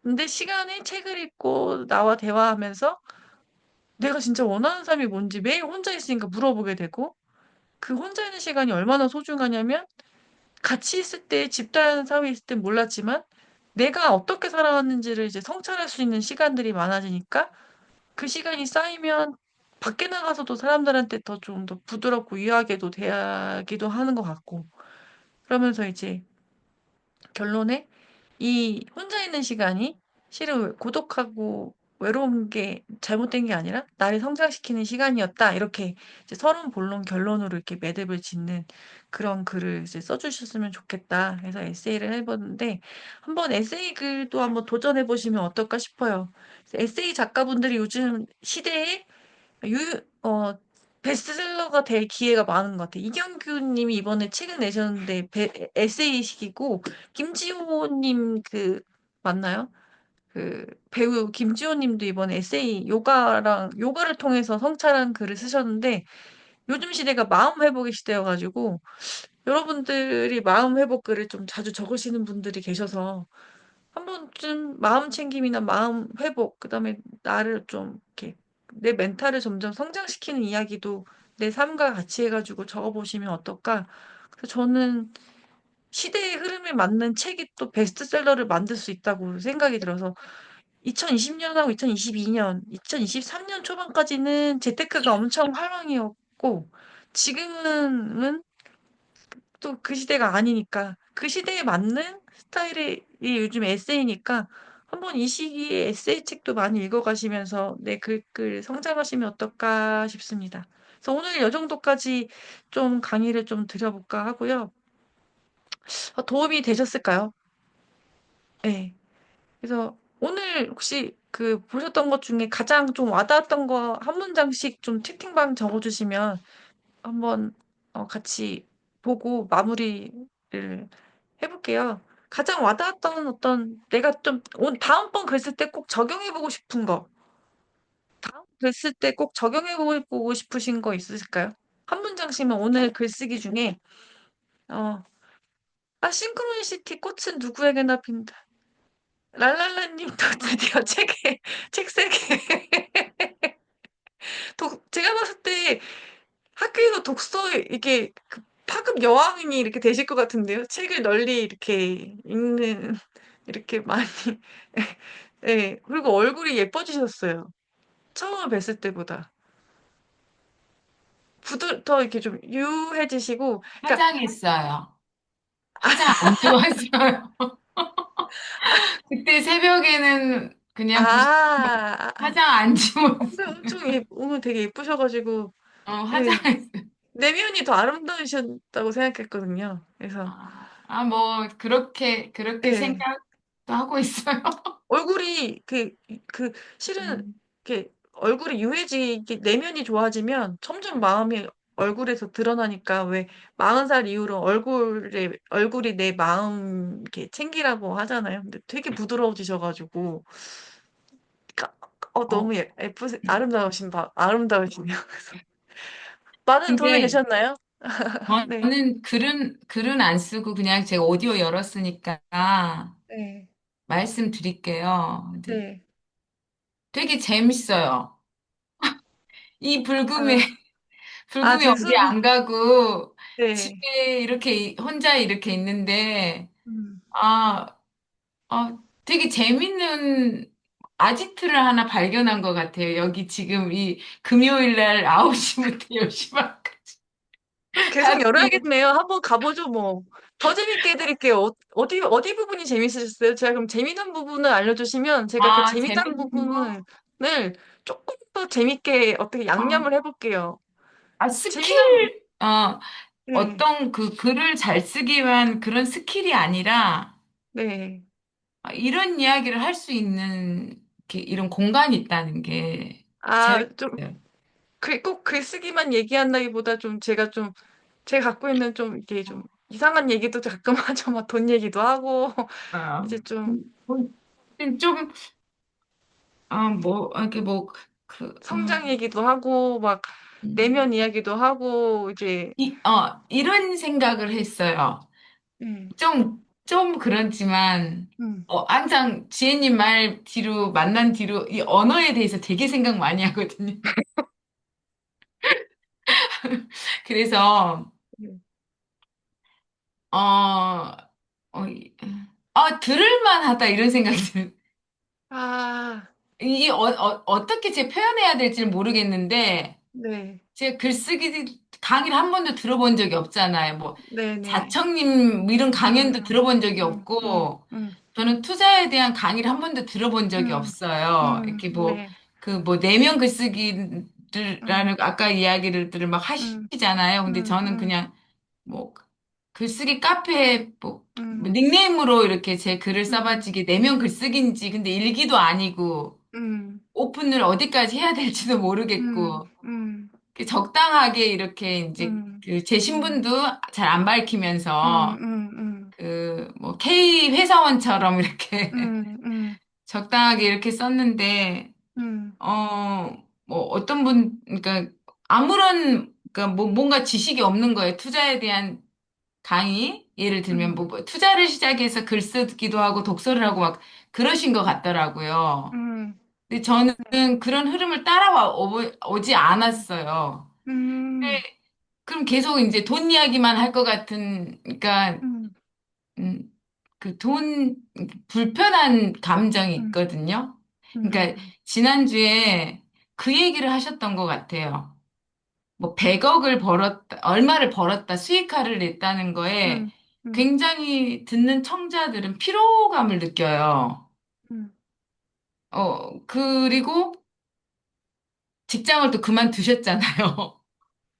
근데 시간에 책을 읽고 나와 대화하면서 내가 진짜 원하는 삶이 뭔지 매일 혼자 있으니까 물어보게 되고 그 혼자 있는 시간이 얼마나 소중하냐면 같이 있을 때 집단 사회에 있을 땐 몰랐지만 내가 어떻게 살아왔는지를 이제 성찰할 수 있는 시간들이 많아지니까 그 시간이 쌓이면 밖에 나가서도 사람들한테 더 좀 더 부드럽고 유하게도 대하기도 하는 것 같고 그러면서 이제 결론에 이 혼자 있는 시간이 실은 고독하고 외로운 게 잘못된 게 아니라 나를 성장시키는 시간이었다. 이렇게 이제 서론, 본론, 결론으로 이렇게 매듭을 짓는 그런 글을 이제 써주셨으면 좋겠다 해서 에세이를 해봤는데 한번 에세이 글도 한번 도전해 보시면 어떨까 싶어요. 에세이 작가분들이 요즘 시대에 유, 어, 베스트셀러가 될 기회가 많은 것 같아요. 이경규 님이 이번에 책을 내셨는데 에세이식이고 김지호 님 맞나요? 그 배우 김지호 님도 이번에 에세이 요가를 통해서 성찰한 글을 쓰셨는데 요즘 시대가 마음 회복의 시대여 가지고 여러분들이 마음 회복 글을 좀 자주 적으시는 분들이 계셔서 한 번쯤 마음 챙김이나 마음 회복, 그다음에 나를 좀 이렇게 내 멘탈을 점점 성장시키는 이야기도 내 삶과 같이 해가지고 적어보시면 어떨까? 그래서 저는 시대의 흐름에 맞는 책이 또 베스트셀러를 만들 수 있다고 생각이 들어서 2020년하고 2022년, 2023년 초반까지는 재테크가 엄청 활황이었고 지금은 또 그 시대가 아니니까 그 시대에 맞는 스타일의 요즘 에세이니까 한번 이 시기에 에세이 책도 많이 읽어가시면서 내 글글 성장하시면 어떨까 싶습니다. 그래서 오늘 이 정도까지 좀 강의를 좀 드려볼까 하고요. 도움이 되셨을까요? 네. 그래서 오늘 혹시 보셨던 것 중에 가장 좀 와닿았던 거 한 문장씩 좀 채팅방 적어주시면 한번 같이 보고 마무리를 해볼게요. 가장 와닿았던 어떤 내가 좀 다음번 글 쓸 때 꼭 적용해보고 싶은 거, 다음 글 쓸 때 꼭 적용해보고 싶으신 거 있으실까요? 한 문장씩만 오늘 글쓰기 중에 어, 싱크로니시티 꽃은 누구에게나 핀다. 랄랄라님도 드디어 책 3개. 제가 봤을 때 학교에서 독서 이게 파급 여왕이 이렇게 되실 것 같은데요. 책을 널리 이렇게 읽는 이렇게 많이 네. 그리고 얼굴이 예뻐지셨어요. 처음 뵀을 때보다. 더 이렇게 좀 유해지시고 그러니까 화장했어요. 화장 안 지웠어요. 그때 새벽에는 그냥 아. 화장 안 오늘 지웠어요. 엄청 오늘 되게 예쁘셔 가지고 네. 화장했어요. 내면이 더 아름다우셨다고 생각했거든요. 그래서 뭐, 그렇게 네. 생각도 하고 있어요. 얼굴이 실은 음. 얼굴이 유해지게 내면이 좋아지면 점점 마음이 얼굴에서 드러나니까 왜 40살 이후로 얼굴이 내 마음 이렇게 챙기라고 하잖아요. 근데 되게 부드러워지셔가지고 그러니까 어, 너무 아름다우시네요. 그래서 많은 도움이 근데 되셨나요? 네, 저는 글은 안 쓰고 그냥 제가 오디오 열었으니까 네, 말씀드릴게요. 근데 네. 되게 재밌어요. 이 불금에, 아, 불금에 제 어디 안 가고 네. 집에 이렇게 혼자 이렇게 있는데, 음. 아, 되게 재밌는 아지트를 하나 발견한 것 같아요. 여기 지금 이 금요일 날 9시부터 10시반까지. 그럼 계속 하루에, 열어야겠네요. 한번 가보죠, 뭐. 더 재밌게 해드릴게요. 어디 부분이 재밌으셨어요? 제가 그럼 재미난 부분을 알려주시면 제가 그 재밌다는 재밌는 거? 부분을 조금 더 재밌게 어떻게 아, 양념을 해볼게요. 스킬, 재미난, 네, 어떤 그 글을 잘 쓰기 위한 그런 스킬이 아니라, 네. 이런 이야기를 할 수 있는, 이런 공간이 있다는 게 좀, 재밌어요. 꼭 글쓰기만 얘기한다기보다 제가 갖고 있는 이렇게 좀 이상한 얘기도 가끔 하죠. 막 돈 얘기도 하고, 아, 이제 좀 뭐, 좀, 이렇게 뭐, 성장 얘기도 하고, 막 음. 내면 이야기도 하고, 이제, 이런 생각을 했어요. 음, 좀 그렇지만, 음, 항상 지혜님 말 뒤로, 만난 뒤로, 이 언어에 대해서 되게 생각 많이 하거든요. 그래서, 음. 어, 들을만 하다, 이런 생각이 들어요. 아, 어떻게 제가 표현해야 될지를 모르겠는데, 네, 제가 글쓰기 강의를 한 번도 들어본 적이 없잖아요. 뭐, 네네. 자청님 뭐 이런 강연도 음, 들어본 적이 음, 음, 없고, 음, 저는 투자에 대한 강의를 한 번도 들어본 적이 없어요. 이렇게 뭐, 네, 내면 음, 글쓰기라는 아까 이야기들을 막 음, 하시잖아요. 근데 음, 저는 음, 그냥 뭐, 글쓰기 카페 뭐 음, 닉네임으로 이렇게 제 글을 음, 써봤지, 이게 내면 글쓰기인지, 근데 일기도 아니고, 음, 오픈을 어디까지 해야 될지도 음, 모르겠고, 음, 적당하게 이렇게 이제 음, 제 음, 신분도 잘 안 밝히면서 음, 뭐 K 회사원처럼 이렇게 음, 적당하게 이렇게 썼는데 음, 뭐 어떤 분 그러니까 아무런 그러니까 뭐 뭔가 지식이 없는 거예요. 투자에 대한 강의 예를 들면 음, 뭐 투자를 시작해서 글 쓰기도 하고 독서를 하고 막 그러신 것 같더라고요. 음, 근데 저는 네, 그런 흐름을 따라와 오지 않았어요. 음, 그럼 계속 이제 돈 이야기만 할 것 같은, 그러니까, 음, 음, 불편한 감정이 음, 있거든요. 그러니까, 음, 지난주에 그 얘기를 하셨던 것 같아요. 뭐, 100억을 벌었다, 얼마를 벌었다, 수익화를 냈다는 거에 음, 음, 굉장히 듣는 청자들은 피로감을 느껴요. 음, 그리고 직장을 또 그만두셨잖아요.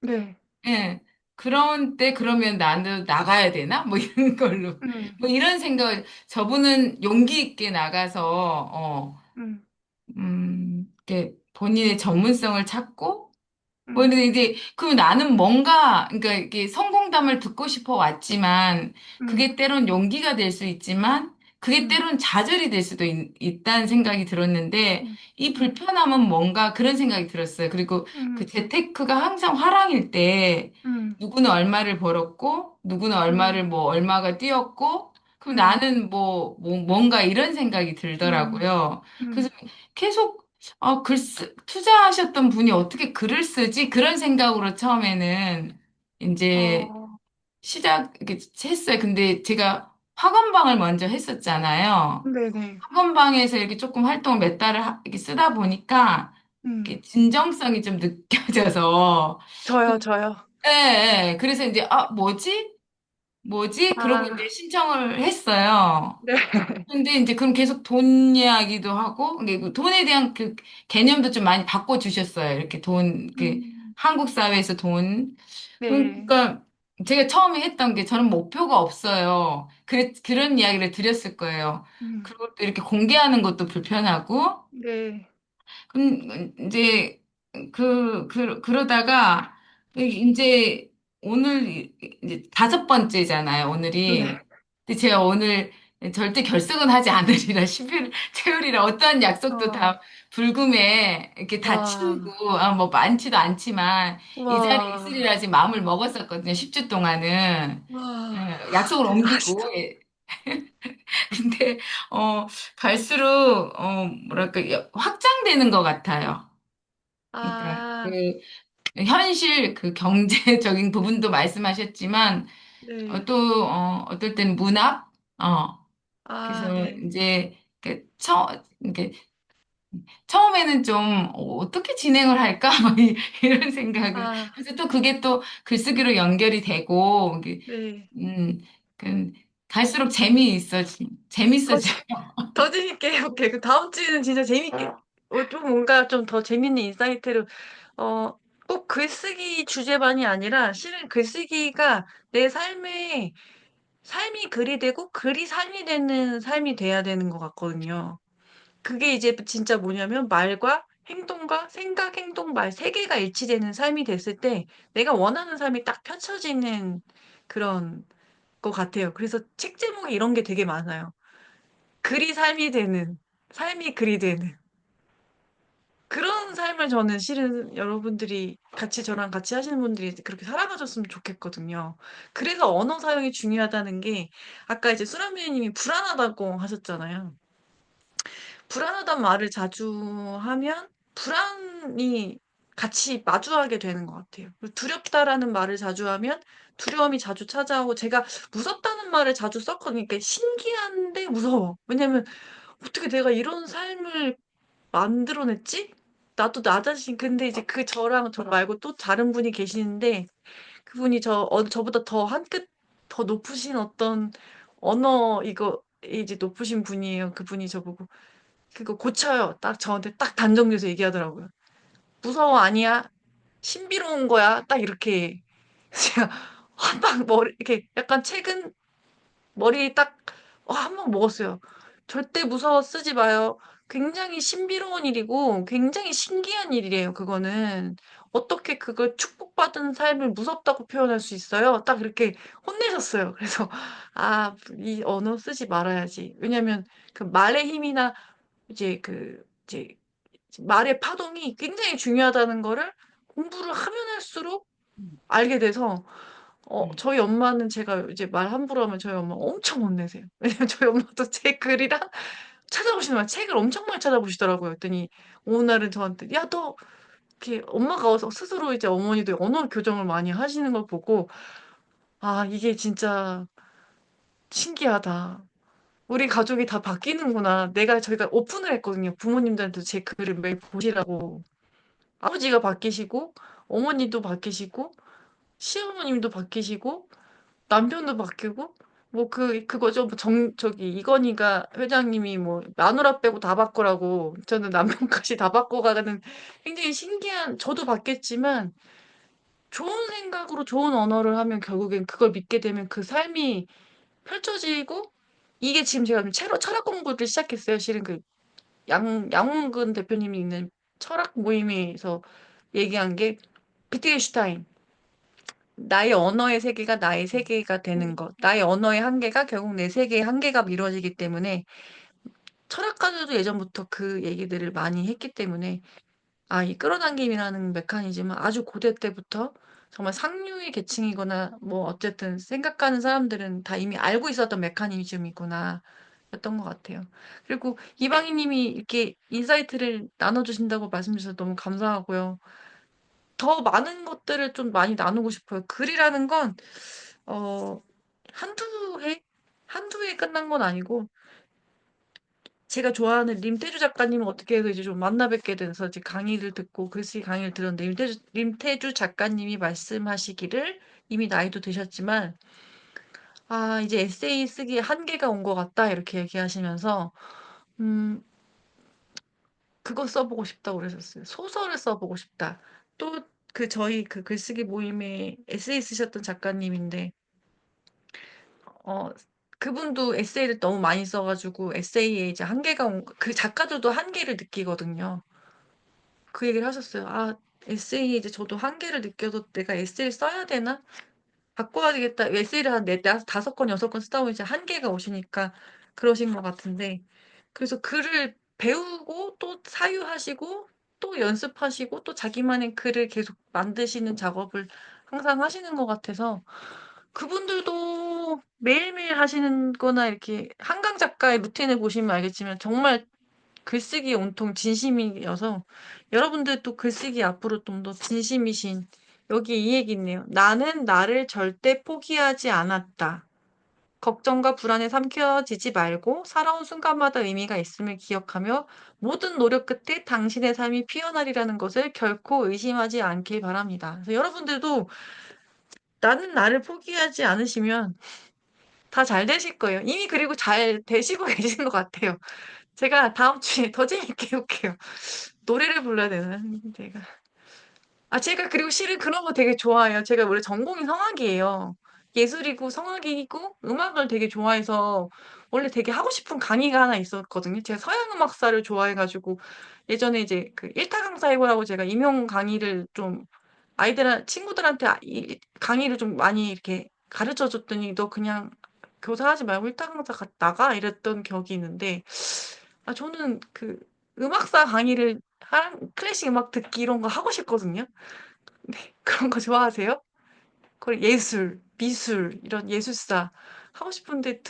네, 예. 그런 때 그러면 나는 나가야 되나? 뭐 이런 걸로. 음, 뭐 이런 생각을 저분은 용기 있게 나가서 음, 이렇게 본인의 전문성을 찾고 뭐 음, 이런데 이제 그럼 나는 뭔가 그러니까 이게 성공담을 듣고 싶어 왔지만 음, 그게 때론 용기가 될 수 있지만 그게 음, 때론 좌절이 될 수도 있다는 생각이 들었는데 음, 이 음, 불편함은 뭔가 그런 생각이 들었어요. 그리고 그 음, 재테크가 항상 화랑일 때 음, 누구는 얼마를 벌었고 누구는 음, 얼마를 뭐 얼마가 뛰었고 그럼 음, 나는 뭔가 이런 생각이 음, 들더라고요. 그래서 음, 계속 투자하셨던 분이 어떻게 글을 쓰지? 그런 생각으로 처음에는 이제 어, 이렇게 했어요. 근데 제가 학원방을 먼저 했었잖아요. 네네, 학원방에서 이렇게 조금 활동을 몇 달을 이렇게 쓰다 보니까 음, 이렇게 진정성이 좀 느껴져서 저요. 예, 예. 그래서 이제 뭐지? 그러고 이제 아, 신청을 했어요. 네, 근데 이제 그럼 계속 돈 이야기도 하고, 근데 그 돈에 대한 그 개념도 좀 많이 바꿔주셨어요. 이렇게 음, 한국 사회에서 돈. 네, 그러니까 제가 처음에 했던 게 저는 목표가 없어요. 그런 이야기를 드렸을 거예요. 음, 그리고 또 이렇게 공개하는 것도 불편하고, 네, 이제 그러다가 이제 오늘 이제 5번째잖아요, 오늘이. 네, 근데 제가 오늘 절대 결석은 하지 않으리라 10일 채우리라 어떠한 약속도 어, 다 불금에 이렇게 다 와, 치우고 뭐 많지도 않지만 이 자리에 와, 있으리라 지금 마음을 먹었었거든요. 10주 동안은. 와, 약속을 옮기고 대단하시다. 근데 갈수록 뭐랄까 확장되는 것 같아요. 그러니까 아, 현실 그 경제적인 부분도 말씀하셨지만 네, 어떨 때는 문학 아, 그래서 네, 이제 이렇게 처음에는 좀 어떻게 진행을 할까 막 이런 생각을 아, 그래서 또 그게 또 글쓰기로 연결이 되고 이게 네. 음 그 갈수록 더, 재밌어져요. 더 재밌게 해볼게. 그 다음 주에는 진짜 재밌게, 좀 뭔가 좀 더 재밌는 인사이트를, 어, 꼭 글쓰기 주제만이 아니라, 실은 글쓰기가 내 삶이 글이 되고, 글이 삶이 되는 삶이 돼야 되는 것 같거든요. 그게 이제 진짜 뭐냐면, 말과 행동과 생각, 행동, 말 세 개가 일치되는 삶이 됐을 때, 내가 원하는 삶이 딱 펼쳐지는 그런 것 같아요. 그래서 책 제목이 이런 게 되게 많아요. 글이 삶이 되는, 삶이 글이 되는. 그런 삶을 저는 실은 여러분들이 같이 저랑 같이 하시는 분들이 그렇게 살아가셨으면 좋겠거든요. 그래서 언어 사용이 중요하다는 게 아까 이제 수라미 님이 불안하다고 하셨잖아요. 불안하단 말을 자주 하면 불안이 같이 마주하게 되는 것 같아요. 그리고 두렵다라는 말을 자주 하면 두려움이 자주 찾아오고 제가 무섭다는 말을 자주 썼거든요. 그러니까 신기한데 무서워. 왜냐면 어떻게 내가 이런 삶을 만들어냈지? 나도 나 자신 근데 이제 그 저랑 저 말고 또 다른 분이 계시는데 그분이 저보다 더 한 끗 더 높으신 어떤 언어 이거 이제 높으신 분이에요. 그분이 저보고 그거 고쳐요. 딱 저한테 딱 단정지어서 얘기하더라고요. 무서워 아니야. 신비로운 거야. 딱 이렇게 제가 한 방 머리 이렇게 약간 책은 머리 딱 한 방 먹었어요. 절대 무서워 쓰지 마요. 굉장히 신비로운 일이고 굉장히 신기한 일이래요, 그거는. 어떻게 그걸 축복받은 삶을 무섭다고 표현할 수 있어요? 딱 이렇게 혼내셨어요. 그래서 아, 이 언어 쓰지 말아야지. 왜냐면 그 말의 힘이나 이제 말의 파동이 굉장히 중요하다는 거를 공부를 하면 할수록 알게 돼서 저희 엄마는 제가 이제 말 함부로 하면 저희 엄마 엄청 혼내세요. 왜냐면 저희 엄마도 제 글이랑 찾아보시는 말 책을 엄청 많이 찾아보시더라고요. 그랬더니 어느 날은 저한테 야, 너 이렇게 엄마가 스스로 이제 어머니도 언어 교정을 많이 하시는 걸 보고 아, 이게 진짜 신기하다. 우리 가족이 다 바뀌는구나. 저희가 오픈을 했거든요. 부모님들한테 제 글을 매일 보시라고. 아버지가 바뀌시고, 어머니도 바뀌시고, 시어머님도 바뀌시고, 남편도 바뀌고, 뭐 그거죠. 뭐 저기, 이건희가 회장님이 뭐, 마누라 빼고 다 바꾸라고, 저는 남편까지 다 바꿔가는 굉장히 신기한, 저도 바뀌었지만, 좋은 생각으로 좋은 언어를 하면 결국엔 그걸 믿게 되면 그 삶이 펼쳐지고, 이게 지금 제가 철학 공부를 시작했어요. 실은 양홍근 대표님이 있는 철학 모임에서 얘기한 게 비트겐슈타인. 나의 언어의 세계가 나의 세계가 되는 것. 나의 언어의 한계가 결국 내 세계의 한계가 이루어지기 때문에 철학가들도 예전부터 그 얘기들을 많이 했기 때문에 이 끌어당김이라는 메커니즘은 아주 고대 때부터 정말 상류의 계층이거나 뭐 어쨌든 생각하는 사람들은 다 이미 알고 있었던 메커니즘이구나 였던 것 같아요. 그리고 이방희님이 이렇게 인사이트를 나눠주신다고 말씀 주셔서 너무 감사하고요. 더 많은 것들을 좀 많이 나누고 싶어요. 글이라는 건 어, 한두 해? 한두 해 끝난 건 아니고 제가 좋아하는 림태주 작가님은 어떻게 해서 이제 좀 만나 뵙게 돼서 이제 강의를 듣고 글쓰기 강의를 들었는데 림태주 작가님이 말씀하시기를 이미 나이도 드셨지만 이제 에세이 쓰기에 한계가 온 것 같다 이렇게 얘기하시면서 음, 그거 써보고 싶다고 그러셨어요. 소설을 써보고 싶다. 또 저희 그 글쓰기 모임에 에세이 쓰셨던 작가님인데 어, 그분도 에세이를 너무 많이 써가지고 에세이에 이제 한계가 그 작가들도 한계를 느끼거든요. 그 얘기를 하셨어요. 에세이에 이제 저도 한계를 느껴서 내가 에세이를 써야 되나? 바꿔야 되겠다. 에세이를 한 다섯 건, 여섯 건 쓰다 보면 이제 한계가 오시니까 그러신 것 같은데. 그래서 글을 배우고 또 사유하시고 또 연습하시고 또 자기만의 글을 계속 만드시는 작업을 항상 하시는 것 같아서 그분들도 매일매일 하시는 거나 이렇게 한강 작가의 루틴을 보시면 알겠지만 정말 글쓰기에 온통 진심이어서 여러분들도 글쓰기 앞으로 좀 더 진심이신 여기 이 얘기 있네요. 나는 나를 절대 포기하지 않았다. 걱정과 불안에 삼켜지지 말고 살아온 순간마다 의미가 있음을 기억하며 모든 노력 끝에 당신의 삶이 피어나리라는 것을 결코 의심하지 않길 바랍니다. 그래서 여러분들도 나는 나를 포기하지 않으시면 다 잘 되실 거예요. 이미 그리고 잘 되시고 계신 것 같아요. 제가 다음 주에 더 재밌게 해볼게요. 노래를 불러야 되나? 제가 그리고 실은 그런 거 되게 좋아해요. 제가 원래 전공이 성악이에요. 예술이고 성악이고 음악을 되게 좋아해서 원래 되게 하고 싶은 강의가 하나 있었거든요. 제가 서양 음악사를 좋아해가지고 예전에 이제 그 일타 강사이고라고 제가 임용 강의를 좀 친구들한테 강의를 좀 많이 이렇게 가르쳐 줬더니 너 그냥 교사하지 말고 일타 강사 나가 이랬던 기억이 있는데 저는 음악사 강의를 클래식 음악 듣기 이런 거 하고 싶거든요. 네, 그런 거 좋아하세요? 그리고 예술, 미술 이런 예술사 하고 싶은데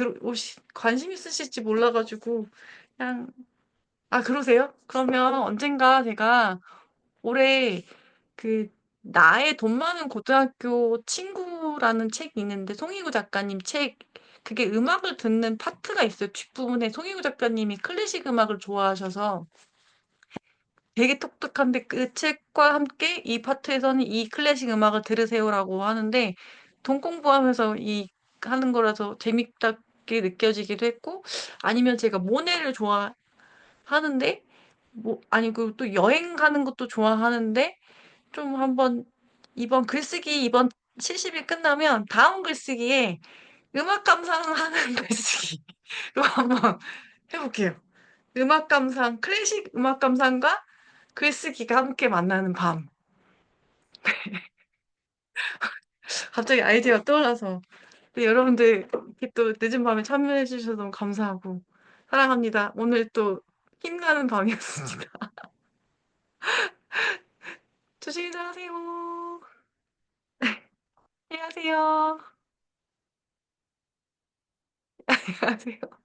관심 있으실지 몰라가지고 그냥 그러세요? 그러면 언젠가 제가 올해 그 나의 돈 많은 고등학교 친구라는 책이 있는데 송희구 작가님 책 그게 음악을 듣는 파트가 있어요. 뒷부분에 송희구 작가님이 클래식 음악을 좋아하셔서 되게 똑똑한데 그 책과 함께 이 파트에서는 이 클래식 음악을 들으세요라고 하는데 돈 공부하면서 하는 거라서 재밌게 느껴지기도 했고 아니면 제가 모네를 좋아하는데 아니 그리고 또 여행 가는 것도 좋아하는데 좀 한번 이번 70일 끝나면 다음 글쓰기에 음악 감상하는 글쓰기로 한번 해볼게요. 클래식 음악 감상과 글쓰기가 함께 만나는 밤. 갑자기 아이디어가 떠올라서. 네, 여러분들 이렇게 또 늦은 밤에 참여해 주셔서 너무 감사하고 사랑합니다. 오늘 또 힘나는 밤이었습니다. 조심히 들어가세요. 안녕하세요. 안녕하세요.